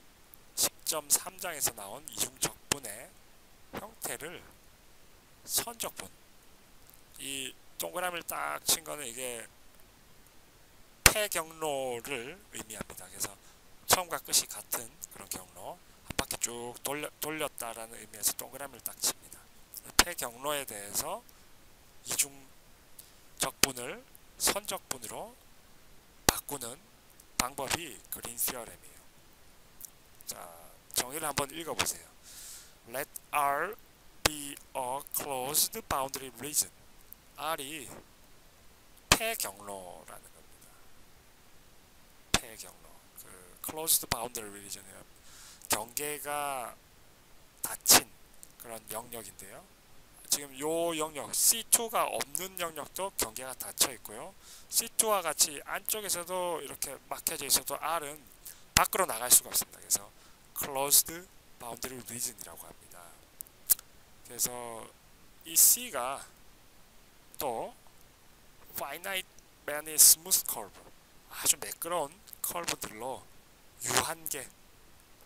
10.3장에서 나온 이중적분의 형태를 선적분, 이 동그라미를 딱 친 거는 이게 폐경로를 의미합니다. 그래서 처음과 끝이 같은 그런 경로, 한 바퀴 쭉 돌렸다라는 의미에서 동그라미를 딱 칩니다. 폐경로에 대해서 이중적분을 선적분으로 바꾸는 방법이 그린 시어렘이에요. 자, 정의를 한번 읽어보세요. Let R be a closed boundary region. R이 폐경로라는 겁니다. 폐경로. 그 closed boundary region이란 경계가 닫힌 그런 영역인데요. 지금 요 영역 C2가 없는 영역도 경계가 닫혀 있고요. C2와 같이 안쪽에서도 이렇게 막혀져 있어도 R은 밖으로 나갈 수가 없습니다. 그래서 closed boundary region이라고 합니다. 그래서 이 C가 또 finite many smooth curve, 아주 매끄러운 커브들로 유한계,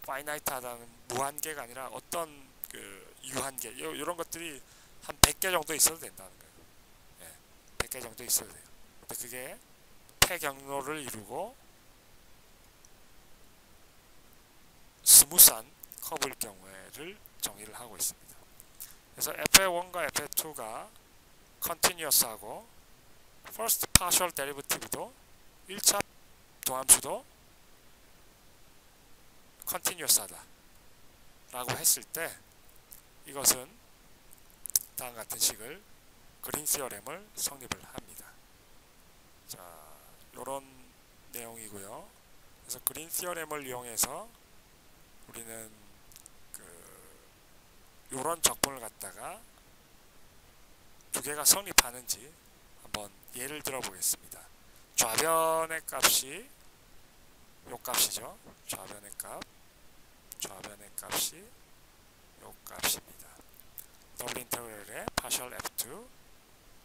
finite하다는 무한계가 아니라 어떤 그 유한계, 이런 것들이 한 100개 정도 있어도 된다는 거예요. 예, 100개 정도 있어도 돼요. 근데 그게 폐경로를 이루고 스무스한 커브일 경우에를 정의를 하고 있습니다. 그래서 FA1과 FA2가 continuous하고 first partial derivative도 1차 도함수도 continuous하다 라고 했을 때 이것은 다음 같은 식을 그린 시어렘을 성립을 합니다. 자, 요런 내용이고요. 그래서 그린 시어렘을 이용해서 우리는 요런 적분을 갖다가 두 개가 성립하는지 한번 예를 들어 보겠습니다. 좌변의 값이 요 값이죠. 좌변의 값이 요 값입니다. 더블 인테그럴의 파셜 f2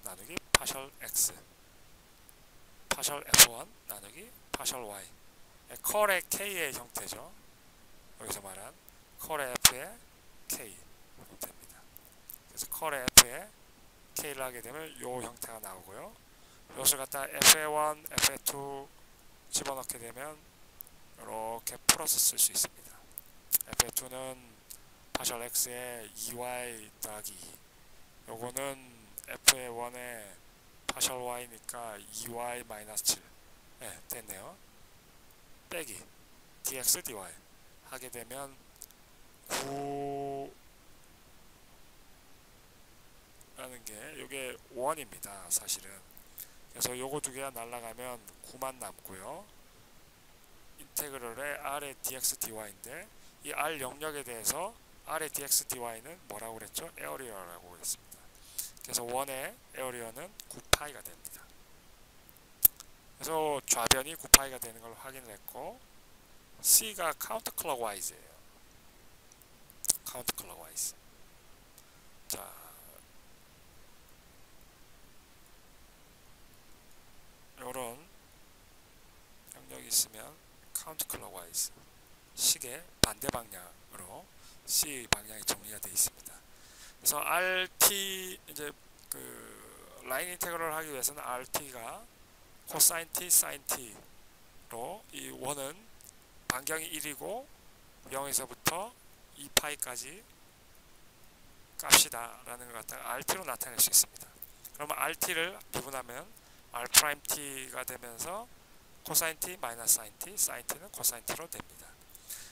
나누기 파셜 x, 파셜 f1 나누기 파셜 y, 컬의 k의 형태죠. 여기서 말한 컬의 f의 k 형태입니다. 그래서 컬의 f의 k를 하게 되면 요 형태가 나오고요. 이것을 갖다 fa1, fa2 집어넣게 되면 이렇게 풀어서 쓸 수 있습니다. fa2는 파셜 x의 2y 더하기 2, 요거는 fa1의 파셜 y니까 2y 마이너스 7, 네, 됐네요. 빼기 dx dy 하게 되면 9 라는 게 요게 1입니다. 사실은. 그래서 요거 두 개가 날아가면 9만 남고요. 인테그럴의 r의 dx dy인데 이 r 영역에 대해서 r의 dx dy는 뭐라고 그랬죠? 에어리어라고 그랬습니다. 그래서 1의 에어리어는 9파이가 됩니다. 그래서 좌변이 9파이가 되는 걸 확인을 했고 C가 카운터 클럭와이즈예요. 카운터 클럭와이즈. 자, 요런 영역이 있으면 카운터 클럭와이즈, 식의 반대 방향으로 C 방향이 정리가 되어 있습니다. 그래서 RT 이제 그 라인 인테그럴을 하기 위해서는 RT가 코사인 T, 사인 T로 이 원은 반경이 1이고 0에서부터 2파이까지 값이다 라는 걸 갖다가 RT로 나타낼 수 있습니다. 그러면 RT를 미분하면 R'T가 되면서 코사인 T 마이너스 사인 T, 사인 T는 코사인 T로 됩니다.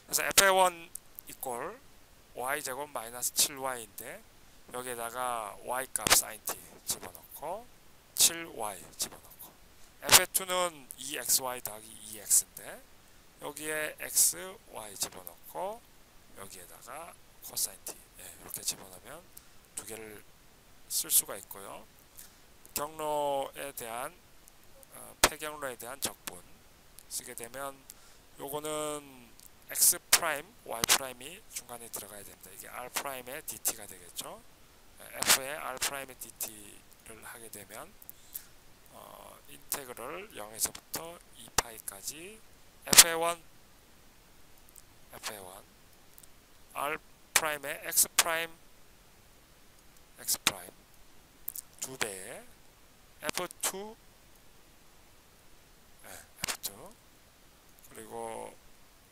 그래서 FA1 이꼴 y제곱 마이너스 7y인데 여기에다가 y값 sin t 집어넣고 7y 집어넣고 f의2는 2xy 더하기 2x인데 여기에 x, y 집어넣고 여기에다가 cosine t 이렇게 집어넣으면 두 개를 쓸 수가 있고요. 경로에 대한 폐경로에 대한 적분 쓰게 되면 요거는 x 프라임, y 프라임이 중간에 들어가야 됩니다. 이게 r 프라임의 dt가 되겠죠. f의 r 프라임의 dt를 하게 되면 인테그럴 0에서부터 2파이까지 f의1 r 프라임의 x 프라임 2배의 f2 그리고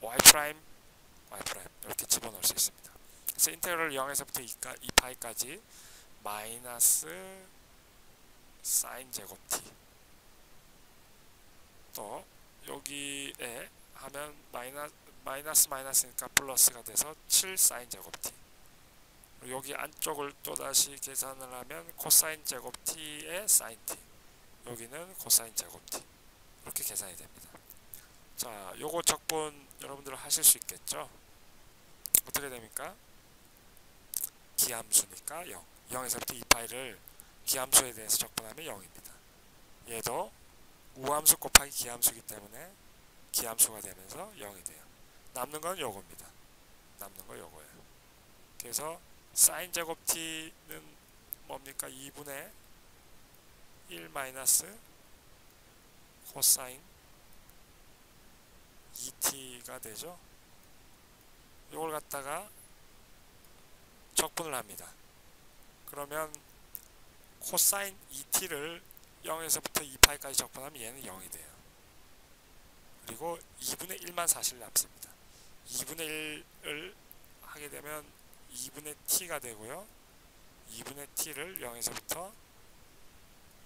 y 프라임 이렇게 집어넣을 수 있습니다. 그래서 인테그럴 0에서부터 2파이까지 마이너스 사인 제곱 t 또 여기에 하면 마이너스니까 플러스가 돼서 7 사인 제곱 t 여기 안쪽을 또다시 계산을 하면 코사인 제곱 t의 사인 t 여기는 코사인 제곱 t 이렇게 계산이 됩니다. 자, 요거 적분 여러분들 하실 수 있겠죠? 어떻게 됩니까? 기함수니까 0 0에서부터 2파이를 기함수에 대해서 적분하면 0입니다. 얘도 우함수 곱하기 기함수이기 때문에 기함수가 되면서 0이 돼요. 남는 건 요겁니다. 남는 거 요거예요. 그래서 사인 제곱 t는 뭡니까? 2분의 1 마이너스 코사인 2t가 되죠. 이걸 갖다가 적분을 합니다. 그러면 코사인 2t를 0에서부터 2파이까지 적분하면 얘는 0이 돼요. 그리고 2분의 1만 사실 남습니다. 2분의 1을 하게 되면 2분의 t가 되고요. 2분의 t를 0에서부터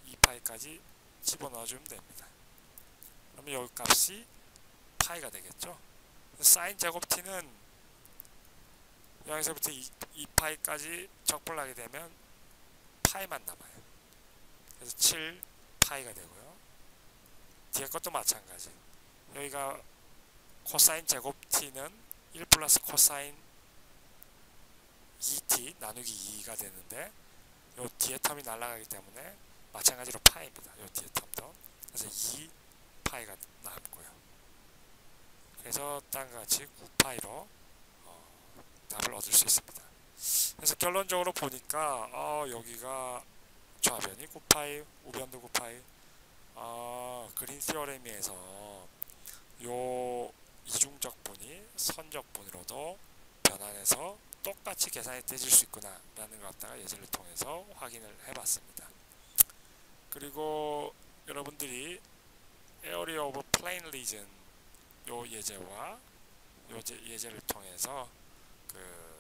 2파이까지 집어넣어주면 됩니다. 그러면 여기 값이 파이가 되겠죠. 사인 제곱 t는 0에서부터 2파이까지 적분을 하게 되면 파이만 남아요. 그래서 7파이가 되고요. 뒤에 것도 마찬가지. 여기가 코사인 제곱 t는 1 플러스 코사인 2t 나누기 2가 되는데 요 뒤에 텀이 날아가기 때문에 마찬가지로 파이입니다. 요 뒤에 텀도. 그래서 2파이가 남고요. 그래서 다음과 같이 9파이로 답을 얻을 수 있습니다. 그래서 결론적으로 보니까 여기가 좌변이 9파이, 우변도 9파이. 그린 시어렘에서 요 이중적분이 선적분으로도 변환해서 똑같이 계산이 되질 수 있구나 라는 것 갖다가 예제를 통해서 확인을 해봤습니다. 그리고 여러분들이 Area of Plane Region 요 예제와 요 예제를 통해서 그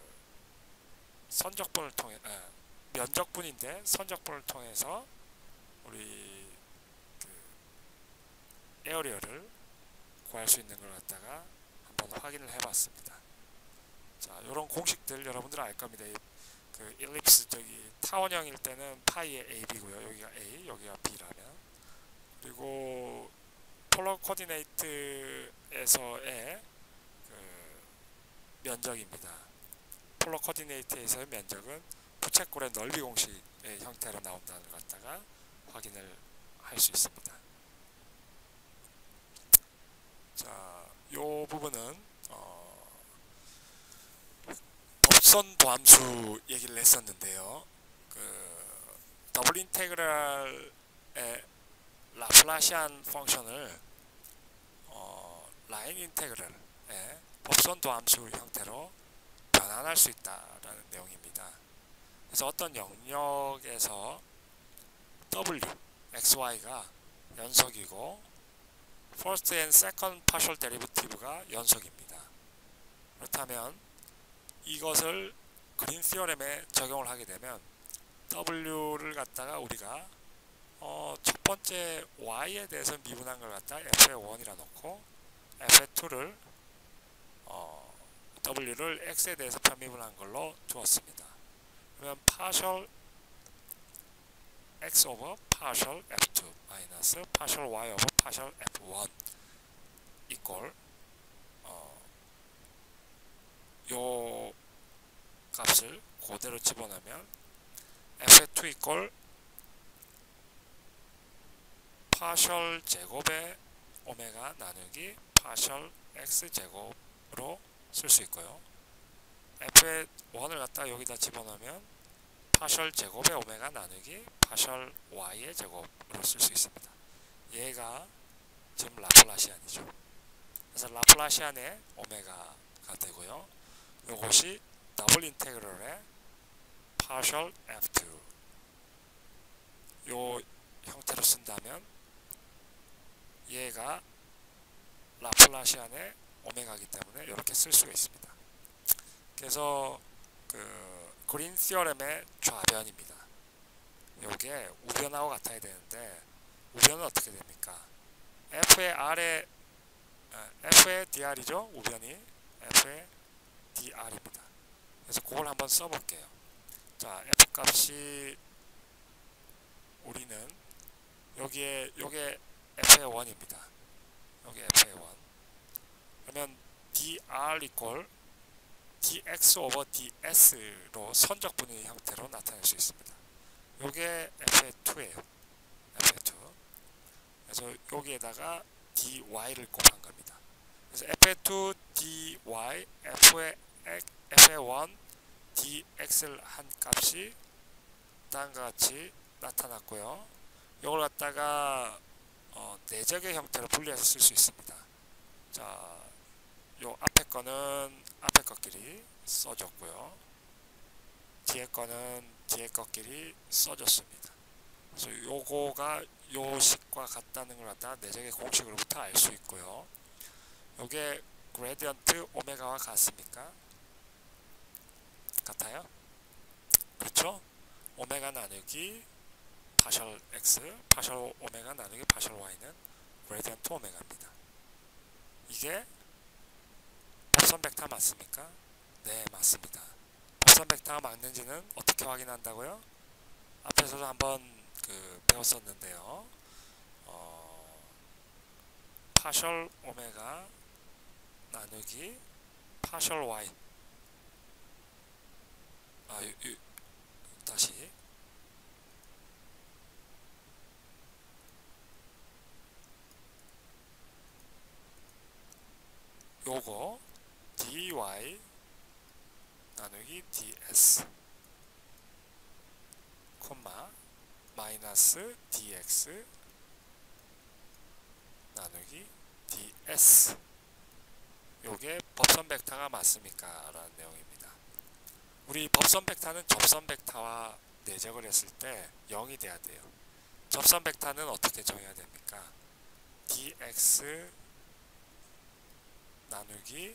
선적분을 통해 면적분인데 선적분을 통해서 우리 그 에어리어를 구할 수 있는 걸 갖다가 한번 확인을 해봤습니다. 자, 이런 공식들 여러분들 알 겁니다. 그 일립스 저기 타원형일 때는 파이의 AB고요. 여기가 A, 여기가 B라면 그리고 폴러 코디네이트에서의 그 면적입니다. 폴러 코디네이트에서의 면적은 부채꼴의 넓이 공식의 형태로 나온다는 걸 갖다가 확인을 할 수 있습니다. 자, 요 부분은 법선 도함수 얘기를 했었는데요. 그 더블 인테그랄의 라플라시안 펑션을 라인 인테그랄의 법선 도함수 형태로 변환할 수 있다라는 내용입니다. 그래서 어떤 영역에서 W, XY가 연속이고 first and second partial derivative가 연속입니다. 그렇다면 이것을 그린 시어렘에 적용을 하게 되면 W를 갖다가 우리가 첫 번째 Y에 대해서 미분한 걸 갖다 F의 1이라 놓고 F의 2를 w를 x에 대해서 편입을 한 걸로 두었습니다. 그러면 partial x over partial f2 마이너스 partial y over partial f1 이꼴 요 값을 그대로 집어넣으면 f2 이꼴 partial 제곱의 오메가 나누기 partial x 제곱으로 쓸 수 있고요. f의 1을 갖다 여기다 집어넣으면 partial 제곱의 오메가 나누기 partial y의 제곱으로 쓸 수 있습니다. 얘가 지금 라플라시안이죠. 그래서 라플라시안의 오메가가 되고요. 요것이 더블 인테그럴의 partial f2 요 형태로 쓴다면 얘가 라플라시안의 오메가이기 때문에 이렇게 쓸 수가 있습니다. 그래서 그 그린 시어렘의 좌변입니다. 요게 우변하고 같아야 되는데 우변은 어떻게 됩니까? f의 r의 f의 dr이죠. 우변이 f의 dr입니다. 그래서 그걸 한번 써볼게요. 자, f 값이 우리는 여기에 요게 f의 1입니다. 여기 f의 1. 그러면 dr 이꼴 dx over ds로 선적 분의 형태로 나타낼 수 있습니다. 요게 f의 2예요. f의 2. 그래서 여기에다가 dy를 곱한 겁니다. 그래서 f의 2 dy f의 1 dx를 한 값이 다음과 같이 나타났고요. 이걸 갖다가 내적의 형태로 분리해서 쓸 수 있습니다. 자, 요 앞에 거는 앞에 것끼리 써줬고요. 뒤에 거는 뒤에 것끼리 써줬습니다. 그래서 요거가 요 식과 같다는 걸 갖다 내적의 공식으로부터 알 수 있고요. 요게 그레디언트 오메가와 같습니까? 같아요? 그렇죠? 오메가 나누기 파셜 x, 파셜 오메가 나누기 파셜 y는 그레디언트 오메가입니다. 이게 법선 벡터 맞습니까? 네, 맞습니다. 법선 벡터가 맞는지는 어떻게 확인한다고요? 앞에서도 한번 배웠었는데요. 파셜 오메가 나누기 파셜 y 다시 요거 dy 나누기 ds 콤마 마이너스 dx 나누기 ds 요게 법선 벡터가 맞습니까? 라는 내용입니다. 우리 법선 벡터는 접선 벡터와 내적을 했을 때 0이 돼야 돼요. 접선 벡터는 어떻게 정해야 됩니까? dx 나누기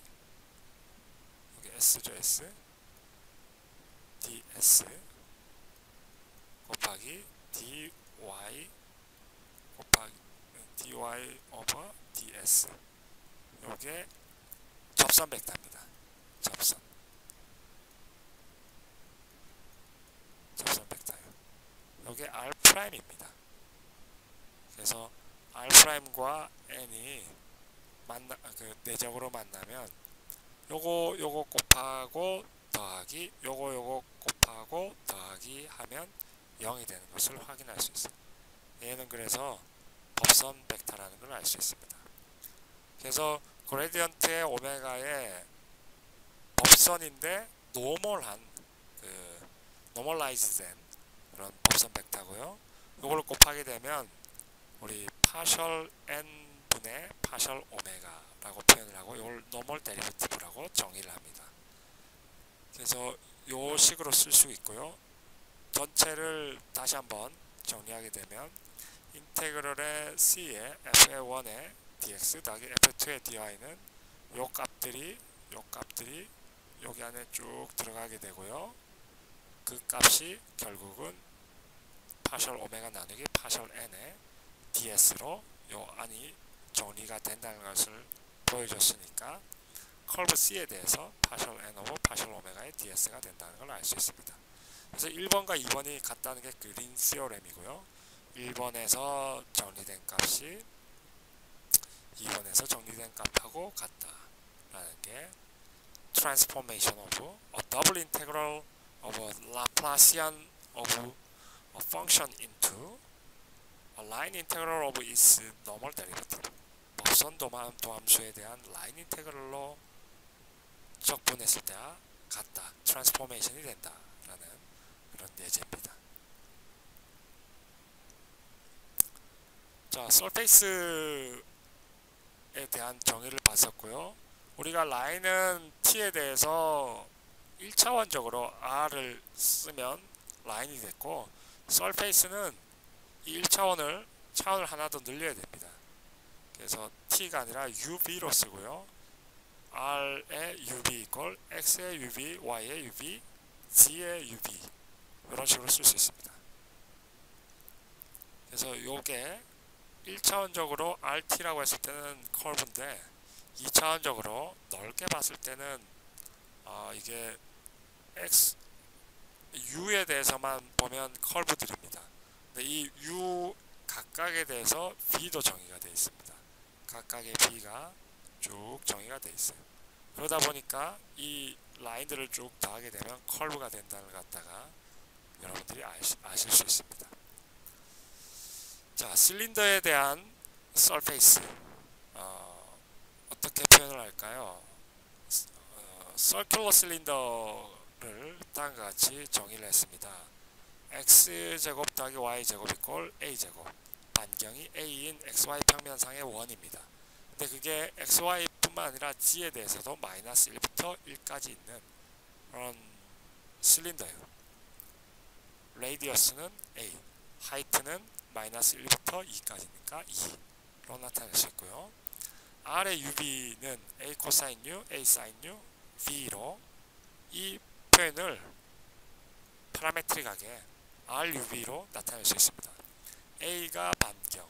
여기 s죠. s ds 곱하기 dy 곱하기 dy over ds 요게 접선 벡터입니다. 접선 벡터예요. 요게 r'입니다. 그래서 r'과 n이 내적으로 만나면 요거 곱하고 더하기 요거 곱하고 더하기 하면 0이 되는 것을 확인할 수 있어요. 얘는 그래서 법선 벡터라는 걸 알 수 있습니다. 그래서 그레디언트의 오메가의 법선인데 노멀한 노멀라이즈 된 그런 법선 벡터고요. 이걸 곱하게 되면 우리 파셜 n 분의 파셜 오메가라고 표현을 하고 이걸 노멀 데리베티브라고 정의를 합니다. 그래서 요 식으로 쓸 수 있고요. 전체를 다시 한번 정리하게 되면 인테그럴의 c의 f의 1의 dx 더하기 f2의 dy는 요 값들이 여기 안에 쭉 들어가게 되고요. 그 값이 결국은 파셜 오메가 나누기 파셜 n의 ds로 요 안이 정리가 된다는 것을 보여줬으니까 커브 C에 대해서 파셜 N 오버 파셜 오메가의 DS가 된다는 걸 알 수 있습니다. 그래서 1번과 2번이 같다는 게 그린 시오렘이고요. 1번에서 정리된 값이 2번에서 정리된 값하고 같다라는 게 transformation of a double integral of a Laplacian of a function into a line integral of its normal derivative. 법선 도함수에 대한 라인 인테그럴로 적분했을 때와 같다. 트랜스포메이션이 된다라는 그런 예제입니다. 자, 서페이스에 대한 정의를 봤었고요. 우리가 라인은 t에 대해서 1차원적으로 r을 쓰면 라인이 됐고, 서페이스는 이 1차원을 차원을 하나 더 늘려야 됩니다. 그래서 t가 아니라 ub로 쓰고요. r의 ub 이퀄 x의 ub, y의 ub, z의 ub 이런 식으로 쓸 수 있습니다. 그래서 요게 1차원적으로 rt라고 했을 때는 커브인데 2차원적으로 넓게 봤을 때는 이게 x, u에 대해서만 보면 커브들입니다. 근데 이 u 각각에 대해서 v도 정의가 되어 있습니다. 각각의 v가 쭉 정의가 되어 있어요. 그러다 보니까 이 라인들을 쭉 더하게 되면 커브가 된다는 걸 갖다가 여러분들이 아실 수 있습니다. 자, 실린더에 대한 서페이스 어떻게 표현을 할까요? 서큘러 실린더를 다음과 같이 정의를 했습니다. x제곱 더하기 y제곱 이퀄 a제곱, 반경이 a인 xy 평면상의 원입니다. 근데 그게 xy 뿐만 아니라 g에 대해서도 마이너스 1부터 1까지 있는 그런 실린더예요. 레디어스는 a, 하이트는 마이너스 1부터 2까지니까 2로 나타낼 수 있고요. r의 ub는 a 코사인 u, a 사인 u, v로 이 표현을 파라메트릭하게 RUV로 나타낼 수 있습니다. A가 반경,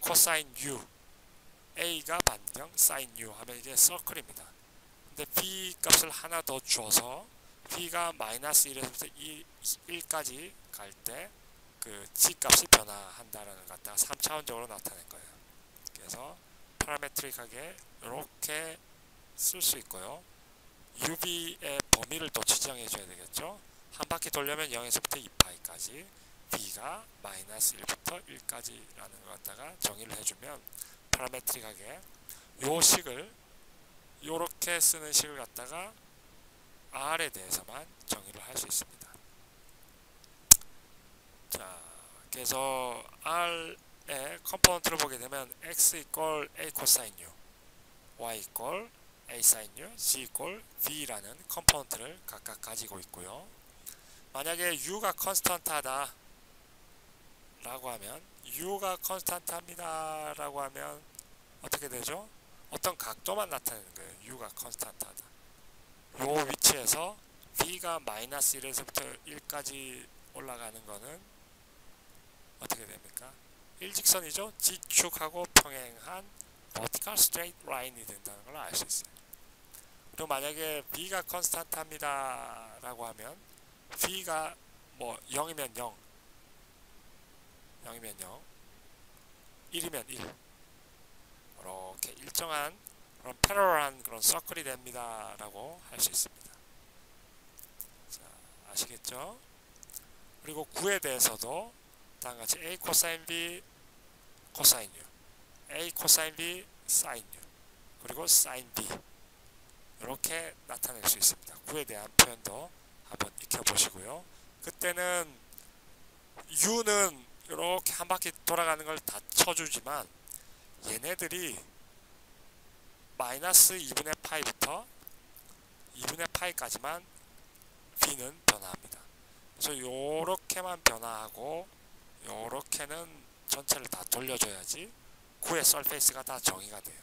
코사인 U, A가 반경, 사인 U 하면 이게 서클입니다. 근데 B 값을 하나 더 줘서 B가 마이너스 1에서부터 1까지 갈 때 그 G 값이 변화한다는 걸 갖다가 3차원적으로 나타낸 거예요. 그래서 파라메트릭하게 이렇게 쓸 수 있고요. UV의 범위를 또 지정해 줘야 되겠죠. 한 바퀴 돌려면 0에서부터 2파이까지, B가 마이너스 1부터 1까지라는 것 갖다가 정의를 해주면 파라메트릭하게 요 식을 요렇게 쓰는 식을 갖다가 R에 대해서만 정의를 할 수 있습니다. 자, 그래서 R의 컴포넌트를 보게 되면 x 이퀄 a 코사인 u, y 이퀄 a 사인 u, z 이퀄 v라는 컴포넌트를 각각 가지고 있고요. 만약에 u가 컨스턴트하다 라고 하면 u가 컨스턴트합니다 라고 하면 어떻게 되죠? 어떤 각도만 나타내는 거예요. u가 컨스턴트하다. 요 위치에서 v가 마이너스 1에서부터 1까지 올라가는 거는 어떻게 됩니까? 일직선이죠. G축하고 평행한 vertical straight line이 된다는 걸 알 수 있어요. 그리고 만약에 B가 컨스탄트합니다 라고 하면 V가 뭐 0이면 0, 0이면 0, 1이면 1 이렇게 일정한 그런 패러럴한 그런 서클이 됩니다 라고 할 수 있습니다. 자, 아시겠죠? 그리고 9에 대해서도 다음같이 A 코사인 B 코사인 U, A 코사인 B 사인 U, 그리고 사인 B 이렇게 나타낼 수 있습니다. 9에 대한 표현도 한번 익혀보시고요. 그때는 U는 이렇게 한 바퀴 돌아가는 걸 다 쳐주지만 얘네들이 마이너스 2분의 파이부터 2분의 파이까지만 V는 변화합니다. 그래서 요렇게만 변화하고 요렇게는 전체를 다 돌려줘야지 9의 서페이스가 다 정의가 돼요.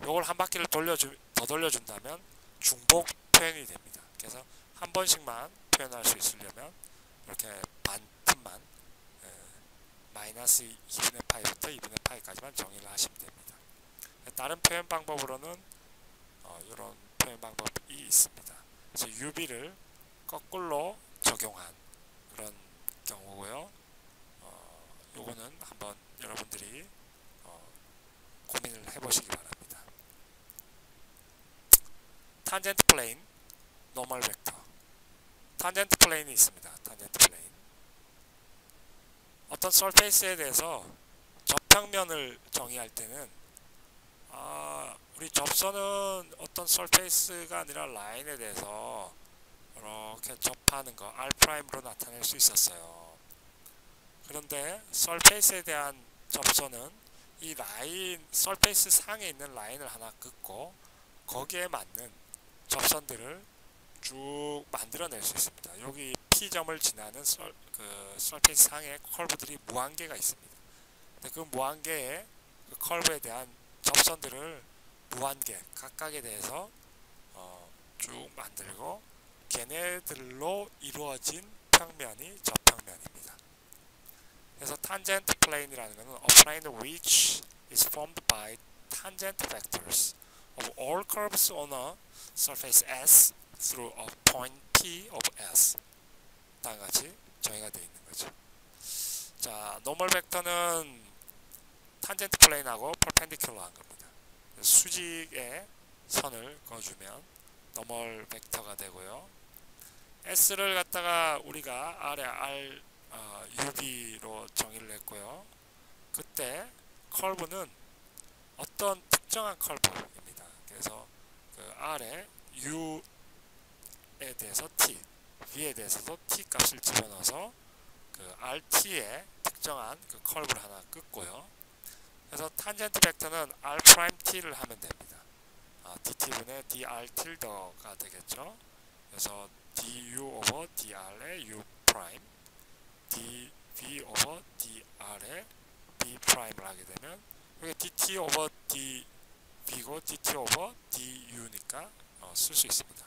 요걸 한 바퀴를 더 돌려준다면 중복 표현이 됩니다. 그래서 한 번씩만 표현할 수 있으려면 이렇게 반 틈만 마이너스 2분의 파이부터 2분의 파이까지만 정의를 하시면 됩니다. 다른 표현 방법으로는 이런 표현 방법이 있습니다. 그래서 UV를 거꾸로 적용한 그런 경우고요. 요거는 한번 여러분들이 고민을 해보시기 바랍니다. 탄젠트 플레인, 노멀 벡터. 탄젠트 플레인이 있습니다. 탄젠트 플레인. 어떤 서페이스에 대해서 접평면을 정의할 때는 우리 접선은 어떤 서페이스가 아니라 라인에 대해서 이렇게 접하는 거 R'으로 나타낼 수 있었어요. 그런데 서페이스에 대한 접선은 이 라인, 서페이스 상에 있는 라인을 하나 긋고 거기에 맞는 접선들을 쭉 만들어낼 수 있습니다. 여기 P점을 지나는 서페이스 상의 컬브들이 무한개가 있습니다. 근데 그 무한개의 그 컬브에 대한 접선들을 무한개 각각에 대해서 쭉 만들고 걔네들로 이루어진 평면이 접평면입니다. 그래서 tangent plane이라는 것은 a plane which is formed by tangent vectors of all curves on a surface S through a point P of S. 다음과 같이 정의가 되어 있는 거죠. 자, 노멀 벡터는 탄젠트 플레인하고 퍼펜디큘러한 겁니다. 수직에 선을 그어주면 노멀 벡터가 되고요. S를 갖다가 우리가 아래 R UV로 정의를 했고요. 그때 컬브는 어떤 특정한 컬브입니다. 그래서 그 R에 U에 대해서 T, V에 대해서도 T 값을 집어넣어서 그 RT의 특정한 그 컬브를 하나 긋고요. 그래서 탄젠트 벡터는 R'T를 하면 됩니다. DT분의 DR tilde가 되겠죠. 그래서 du over dr의 u 프라임, dv over dr의 b 프라임을 하게 되면 이게 dt over dv고 dt over du니까 쓸 수 있습니다.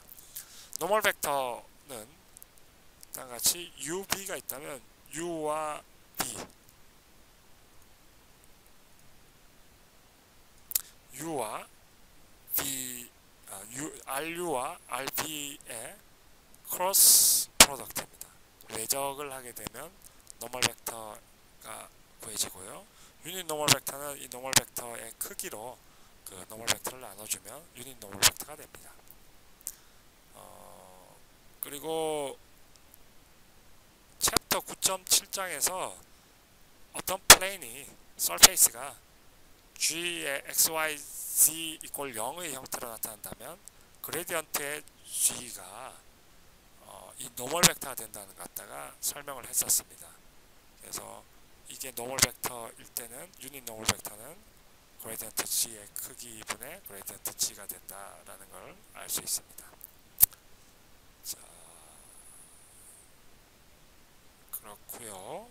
노멀 벡터는 다음같이 ub가 있다면 u와 b, u와 v, ru와 rb의 크로스 프로덕트입니다. 외적을 하게 되면 노멀 벡터가 구해지고요. 유닛 노멀 벡터는 이 노멀 벡터의 크기로 그 노멀 벡터를 나눠주면 유닛 노멀 벡터가 됩니다. 그리고 챕터 9.7장에서 어떤 플레인이 서페이스가 G의 XYZ 이퀄 0의 형태로 나타난다면 그레디언트의 G가 이 노멀 벡터가 된다는 것 갖다가 설명을 했었습니다. 그래서 이게 노멀 벡터일 때는 유닛 노멀 벡터는 그레디언트 G의 크기분의 그레디언트 G가 된다라는 걸 알 수 있습니다. 자, 그렇고요.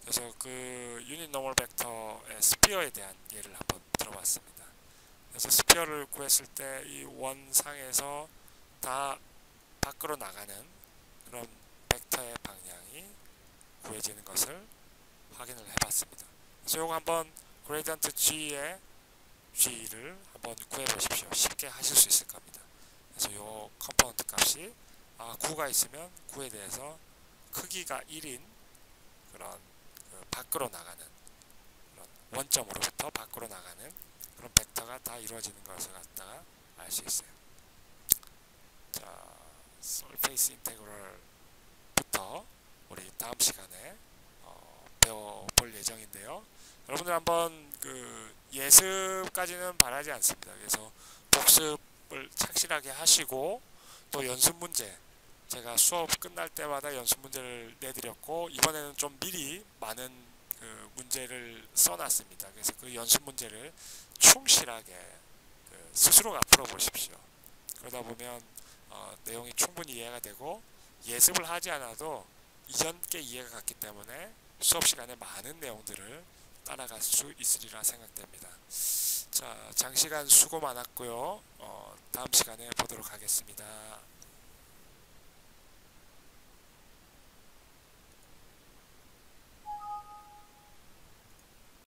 그래서 그 유닛 노멀 벡터의 스피어에 대한 예를 한번 들어봤습니다. 그래서 스피어를 구했을 때 이 원상에서 다 밖으로 나가는 그런 벡터의 방향이 구해지는 것을 확인을 해봤습니다. 그래서 이거 한번 그레디언트 G의 G를 한번 구해보십시오. 쉽게 하실 수 있을 겁니다. 그래서 이 컴포넌트 값이 9가 있으면 9에 대해서 크기가 1인 그런 밖으로 나가는 그런 원점으로부터 밖으로 나가는 그런 벡터가 다 이루어지는 것을 갖다가 알 수 있어요. 자, 서페이스 인테그럴부터 우리 다음 시간에 배워볼 예정인데요. 여러분들 한번 그 예습까지는 바라지 않습니다. 그래서 복습을 착실하게 하시고 또 연습 문제, 제가 수업 끝날 때마다 연습 문제를 내드렸고 이번에는 좀 미리 많은 그 문제를 써놨습니다. 그래서 그 연습 문제를 충실하게 스스로가 풀어보십시오. 그러다 보면 내용이 충분히 이해가 되고 예습을 하지 않아도 이전 게 이해가 갔기 때문에 수업 시간에 많은 내용들을 따라갈 수 있으리라 생각됩니다. 자, 장시간 수고 많았고요. 다음 시간에 보도록 하겠습니다.